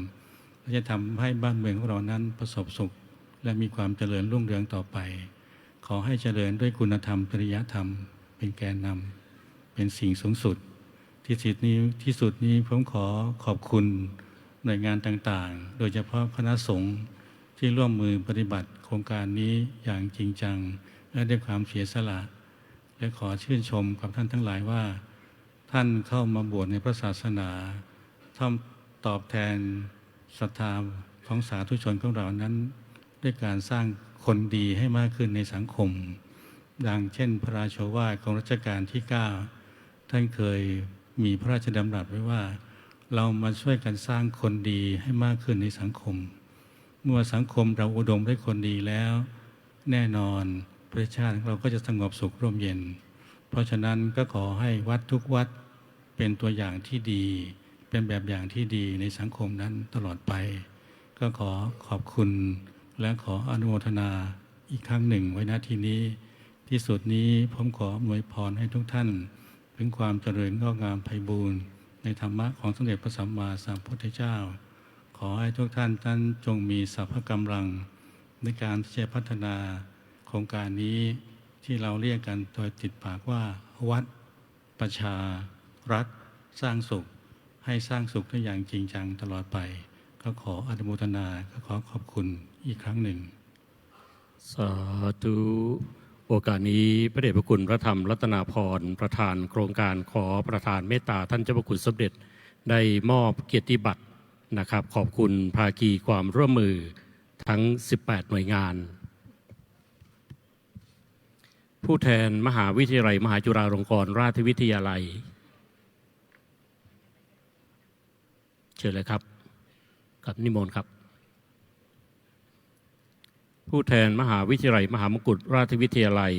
และจะทำให้บ้านเมืองของเรานั้นประสบสุขและมีความเจริญรุ่งเรืองต่อไป ขอให้เจริญด้วยคุณธรรมจริยธรรมเป็นแกนนำเป็นสิ่งสูงสุดที่สุดนี้ผมขอขอบคุณหน่วยงานต่างๆโดยเฉพาะคณะสงฆ์ที่ร่วมมือปฏิบัติโครงการนี้อย่างจริงจังและด้วยความเสียสละและขอชื่นชมกับท่านทั้งหลายว่าท่านเข้ามาบวชในพระศาสนาท่านตอบแทนศรัทธาของสาธุชนของเรานั้นด้วยการสร้างคนดีให้มากขึ้นในสังคมดังเช่นพระราชโอวาทของรัชกาลที่ 9ท่านเคยมีพระราชดำรัสไว้ว่าเรามาช่วยกันสร้างคนดีให้มากขึ้นในสังคมเมื่อสังคมเราอุดมด้วยคนดีแล้วแน่นอนประเทศชาติเราก็จะสงบสุขร่มเย็นเพราะฉะนั้นก็ขอให้วัดทุกวัดเป็นตัวอย่างที่ดีเป็นแบบอย่างที่ดีในสังคมนั้นตลอดไปก็ขอขอบคุณและขออนุโมทนาอีกครั้งหนึ่งไว้ณที่นี้ที่สุดนี้ผมขออวยพรให้ทุกท่านถึงความเจริญงอกงามไพบูรย์ในธรรมะของสมเด็จพระสัมมาสัมพุทธเจ้าขอให้ทุกท่านจงมีสัพพะกำลังในการที่จะพัฒนาโครงการนี้ที่เราเรียกกันโดยติดปากว่าวัดประชารัฐสร้างสุขให้สร้างสุขได้อย่างจริงจังตลอดไปก็ขออนุโมทนาก็ขอขอบคุณอีกครั้งหนึ่งสาธุโอกาสนี้พระเดชพระคุณพระธรรมรัตนาพรประธานโครงการขอประธานเมตตาท่านเจ้าพระคุณสมเด็จได้มอบเกียรติบัตรนะครับขอบคุณภาคีความร่วมมือทั้ง18หน่วยงานผู้แทนมหาวิทยาลัยมหาจุฬาลงกรณราชวิทยาลัยเชิญเลยครับกับนิมนต์ครับผู้แทนมหาวิทยาลัยมหามกุฏราชวิทยาลัย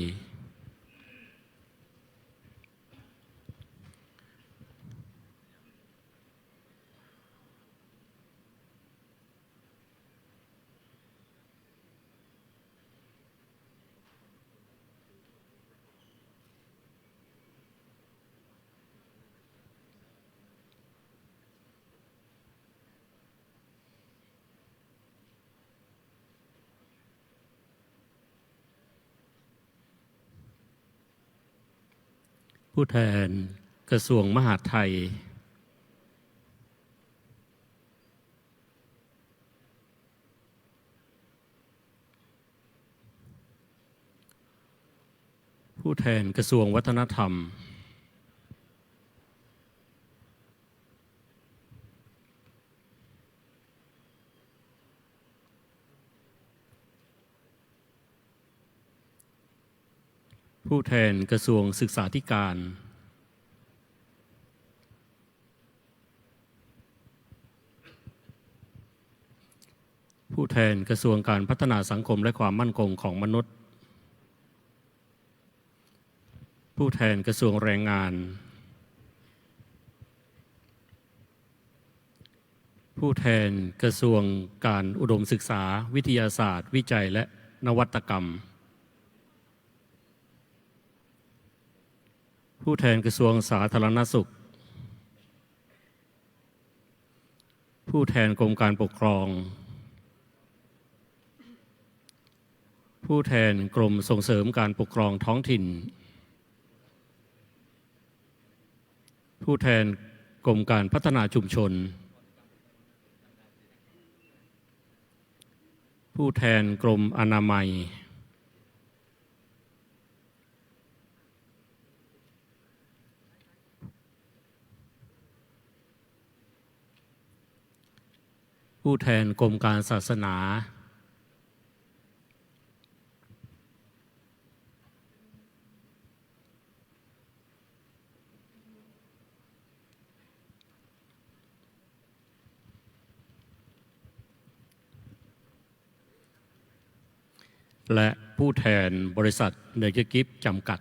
ผู้แทนกระทรวงมหาดไทยผู้แทนกระทรวงวัฒนธรรมผู้แทนกระทรวงศึกษาธิการผู้แทนกระทรวงการพัฒนาสังคมและความมั่นคงของมนุษย์ผู้แทนกระทรวงแรงงานผู้แทนกระทรวงการอุดมศึกษาวิทยาศาสตร์วิจัยและนวัตกรรมผู้แทนกระทรวงสาธารณสุขผู้แทนกรมการปกครอง ผู้แทนกรมส่งเสริมการปกครองท้องถิ่น ผู้แทนกรมการพัฒนาชุมชน ผู้แทนกรมอนามัย ผู้แทนกรมการศาสนา และผู้แทนบริษัทเนเจอร์กิฟต์จำกัด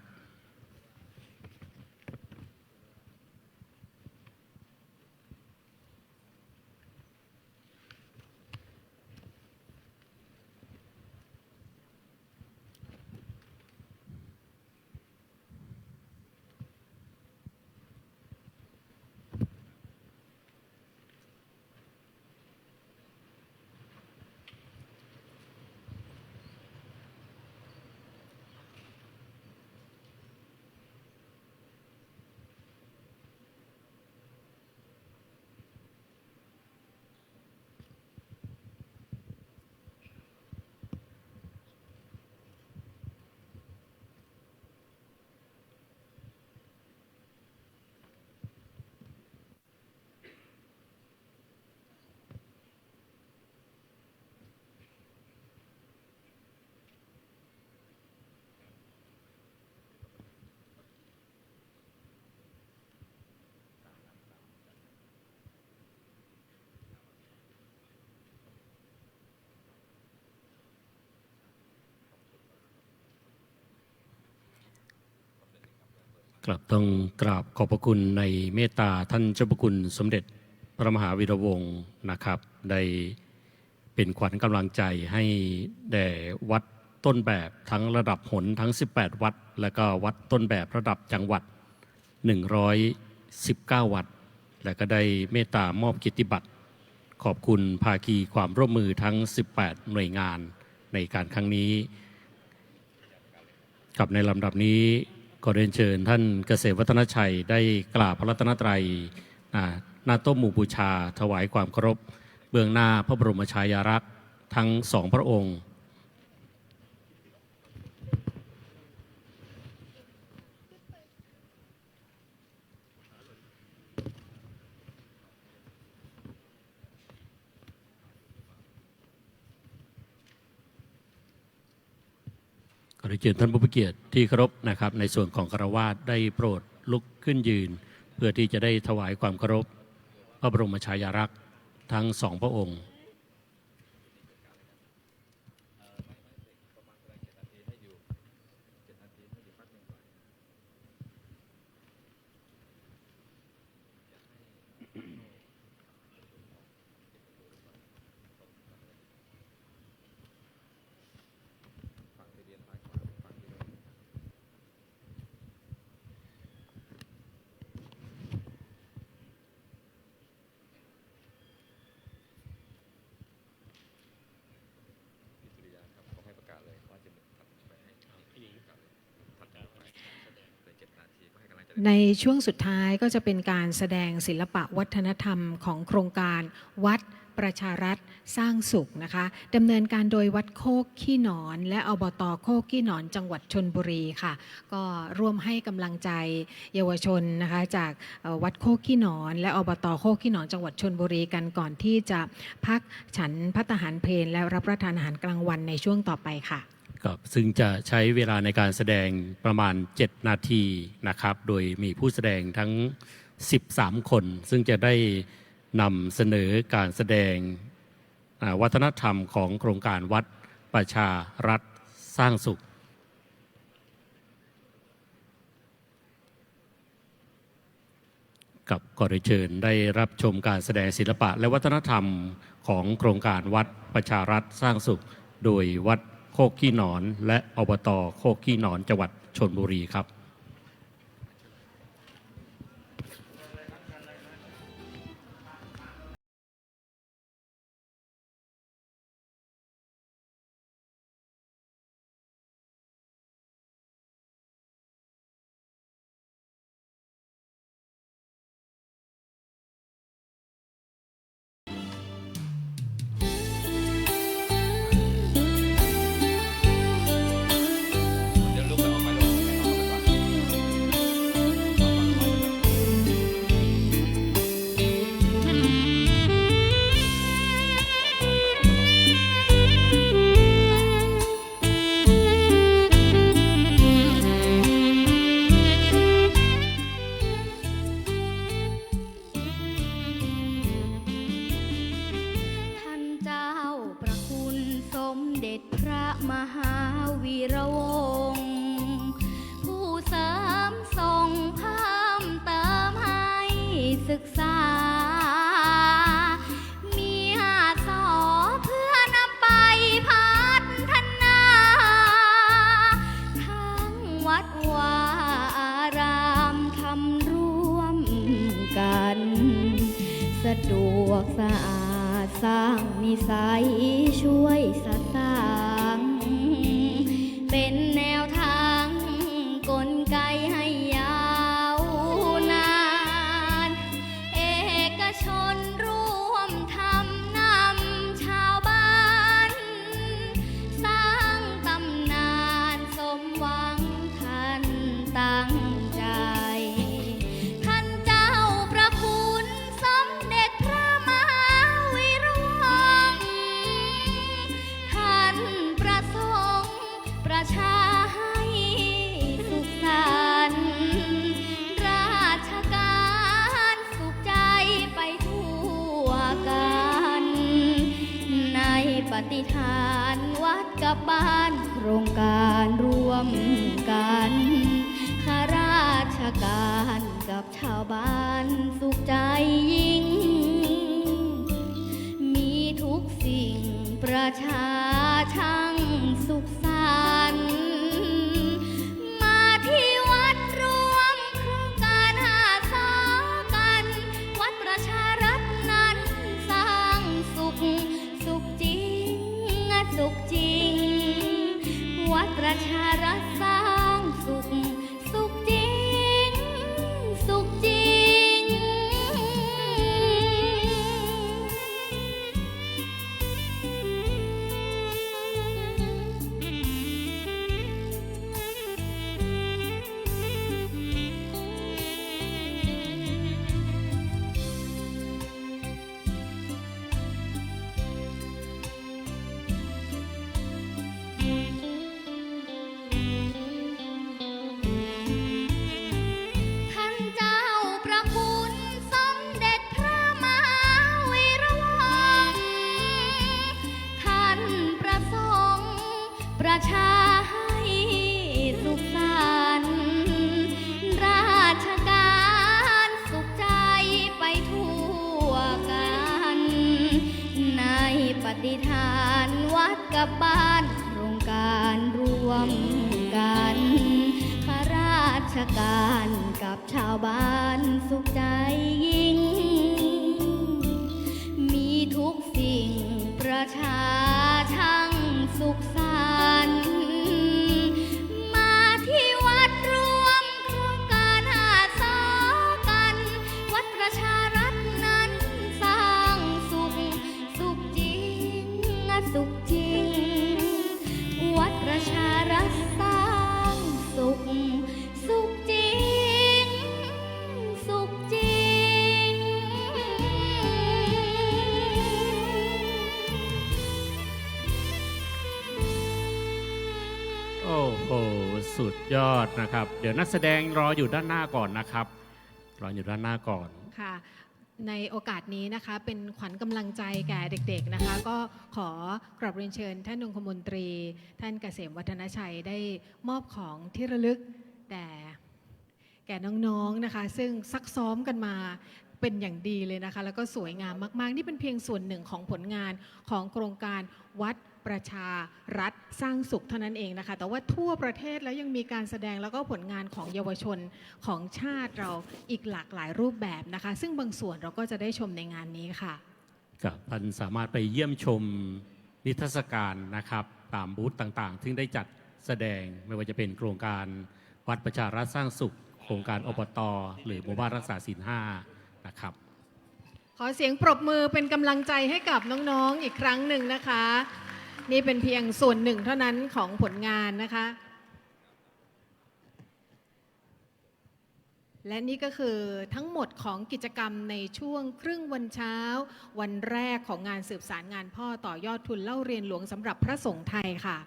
กลับต้องกราบขอบพระคุณในเมตตาท่านเจ้าพระคุณสมเด็จพระมหาวีระวงศ์นะครับได้เป็นขวัญกำลังใจให้แด่วัดต้นแบบทั้งระดับหนทั้ง18วัดและก็วัดต้นแบบระดับจังหวัด119วัดและก็ได้เมตตามอบเกียรติบัตรขอบคุณภาคีความร่วมมือทั้ง18หน่วยงานในการครั้งนี้กับในลำดับนี้ขอเรียนเชิญท่านเกษตรวัฒนชัยได้กราบพระรัตนตรัยหน้าโต๊ะหมู่บูชาถวายความเคารพเบื้องหน้าพระบรมฉายาลักษณ์ทั้งสองพระองค์ขอเรียนเชิญท่านผู้มีเกียรติที่เคารพนะครับในส่วนของคฤหัสถ์ได้โปรดลุกขึ้นยืนเพื่อที่จะได้ถวายความเคารพพระบรมฉายาลักษณ์ทั้งสองพระองค์ในช่วงสุดท้ายก็จะเป็นการแสดงศิลปะวัฒนธรรมของโครงการวัดประชารัฐสร้างสุขนะคะดำเนินการโดยวัดโคกขี้หนอนและอบตโคกขี้หนอนจังหวัดชลบุรีค่ะก็ร่วมให้กำลังใจเยาวชนนะคะจากวัดโคกขี้หนอนและอบตโคกขี้หนอนจังหวัดชลบุรีกันก่อนที่จะพักฉันภัตตาหารเพลและรับประทานอาหารกลางวันในช่วงต่อไปค่ะครับซึ่งจะใช้เวลาในการแสดงประมาณ7นาทีนะครับโดยมีผู้แสดงทั้ง13คนซึ่งจะได้นำเสนอการแสดงวัฒนธรรมของโครงการวัดประชารัฐสร้างสุขกับขอเชิญได้รับชมการแสดงศิลปะและวัฒนธรรมของโครงการวัดประชารัฐสร้างสุขโดยวัดโคกขี้หนอนและอบตโคกขี้หนอนจังหวัดชลบุรีครับ วัดวาอารามทำร่วมกัน สะดวกสะอาดสร้างนิสัยช่วยสะสางเป็นแนวทางกลไกให้ยาวนานเอกชนร่วมทำนำชาวบ้านสร้างตำนานสมหวังท่านตั้งใจท่านเจ้าประคุณสมเด็จพระมหาวีระวงศ์ท่านประสงค์ประชาให้สุขสันต์ราชการสุขใจไปทั่วกัน ในปฏิฐานวัดกับบ้านโครงการร่วมกันข้าราชการกับชาวบ้านสุขใจยิ่ง มีทุกสิ่งประชาช่างสุขสันต์มาที่วัดรวมโครงการหาสอกันวัดประชารัฐนั้นสร้างสุขสุขจริงสุขจริงวัดประชารัฐสร้างสุขสุขจริงสุขจริง ท่านเจ้าประคุณสมเด็จพระมหาวีระวงศ์ท่านประสงค์ประชาให้สุขสันต์ราชการสุขใจไปทั่วกัน ในปฏิฐานวัดกับบ้านโครงการร่วมกันข้าราชการกับชาวบ้านสุขใจยิ่ง มีทุกสิ่งประชาช่างสุขสันต์มาที่วัดรวมโครงการหาสอกันวัดประชารัฐนั้นสร้างสุขสุขจริงสุขจริงวัดประชารัฐสร้างสุขสุขจริงสุขจริง โอ้โห สุดยอดนะครับ เดี๋ยวนักแสดงรออยู่ด้านหน้าก่อนนะครับ รออยู่ด้านหน้าก่อน ค่ะ ในโอกาสนี้นะคะเป็นขวัญกำลังใจแก่เด็กๆนะคะ ก็ขอกราบเรียนเชิญท่านองคมนตรี ท่านเกษมวัฒนชัยได้มอบของที่ระลึกแก่น้องๆนะคะ ซึ่งซักซ้อมกันมาเป็นอย่างดีเลยนะคะ แล้วก็สวยงามมากๆ นี่เป็นเพียงส่วนหนึ่งของผลงานของโครงการวัดประชารัฐสร้างสุขเท่านั้นเองนะคะ แต่ว่าทั่วประเทศแล้วยังมีการแสดงแล้วก็ผลงานของเยาวชนของชาติเราอีกหลากหลายรูปแบบนะคะ ซึ่งบางส่วนเราก็จะได้ชมในงานนี้ค่ะ ครับท่านสามารถไปเยี่ยมชมนิทรรศการนะครับตามบูธต่างๆ ซึ่งได้จัดแสดงไม่ว่าจะเป็นโครงการวัดประชารัฐสร้างสุข โครงการอบต.หรือหมู่บ้านรักษาศีล 5นะครับ ขอเสียงปรบมือเป็นกำลังใจให้กับน้องๆอีกครั้งหนึ่งนะคะ นี่เป็นเพียงส่วนหนึ่งเท่านั้นของผลงานนะคะ และนี่ก็คือทั้งหมดของกิจกรรมในช่วงครึ่งวันเช้า วันแรกของงานสืบสารงานพ่อต่อยอดทุนเล่าเรียนหลวงสำหรับพระสงฆ์ไทยค่ะ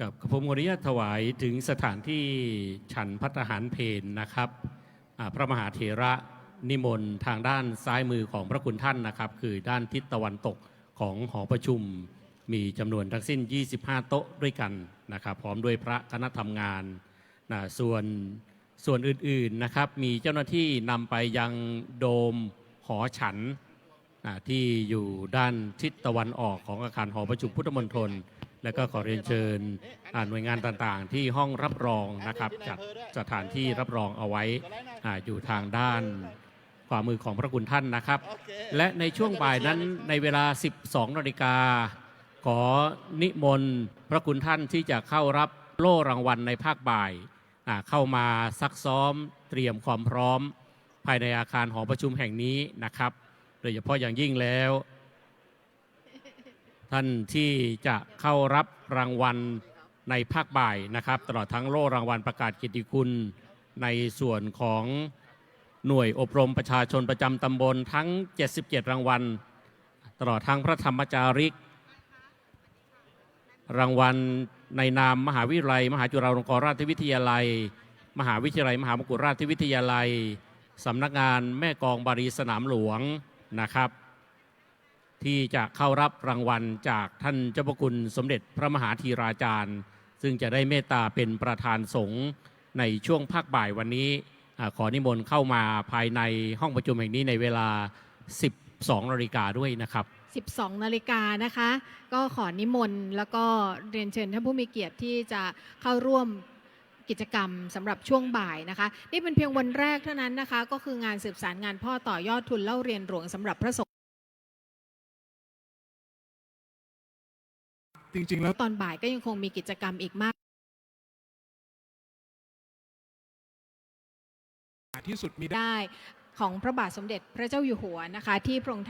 กับผมขออนุญาตถวายถึงสถานที่ฉันภัตตาหารเพลนะครับพระมหาเถระนิมนต์ทางด้านซ้ายมือของพระคุณท่านนะครับ คือด้านทิศตะวันตกของหอประชุม มีจำนวนทั้งสิ้น 25 โต๊ะด้วยกันนะครับ พร้อมด้วยพระคณะทำงานส่วนอื่นๆนะครับมีเจ้าหน้าที่นำไปยังโดมหอฉันที่อยู่ด้านทิศตะวันออกของอาคารหอประชุมพุทธมณฑล และก็ขอเรียนเชิญหน่วยงานต่างๆ ที่ห้องรับรองนะครับจัดสถานที่รับรองเอาไว้อยู่ทางด้านขวามือของพระคุณท่านนะครับ และในช่วงบ่ายนั้นในเวลา 12 นาฬิกาขอนิมนต์พระคุณท่านที่จะเข้ารับโล่รางวัลในภาคบ่ายเข้ามาซักซ้อมเตรียมความพร้อมภายในอาคารหอประชุมแห่งนี้นะครับโดยเฉพาะอย่างยิ่งแล้ว ท่านที่จะเข้ารับรางวัลในภาคบ่ายนะครับตลอดทั้งโล่รางวัลประกาศเกียรติคุณในส่วนของหน่วยอบรมประชาชนประจำตำบลทั้ง 77 รางวัลตลอดทั้งพระธรรมจาริกรางวัลในนามมหาวิทยาลัยมหาจุฬาลงกรณราชวิทยาลัยมหาวิทยาลัยมหามกุฏราชวิทยาลัยสำนักงานแม่กองบารีสนามหลวงนะครับที่จะเข้ารับรางวัลจากท่านเจ้าพระคุณสมเด็จพระมหาธีราจารย์ซึ่งจะได้เมตตาเป็นประธานสงฆ์ในช่วงภาคบ่ายวันนี้ขอนิมนต์เข้ามาภายในห้องประชุมแห่งนี้ในเวลา 12 นาฬิกาด้วยนะครับ 12 นาฬิกานะคะก็ขอนิมนต์แล้วก็เรียนเชิญท่านผู้มีเกียรติที่จะเข้าร่วมกิจกรรมสำหรับช่วงบ่ายนะคะนี่เป็นเพียงวันแรกเท่านั้นนะคะก็คืองานสืบสารงานพ่อต่อยอดทุนเล่าเรียนหลวงสำหรับพระสงฆ์จริงๆแล้วตอนบ่ายก็ยังคงมีกิจกรรมอีกมากที่สุดมีได้ของพระบาทสมเด็จพระเจ้าอยู่หัวนะคะที่พระองค์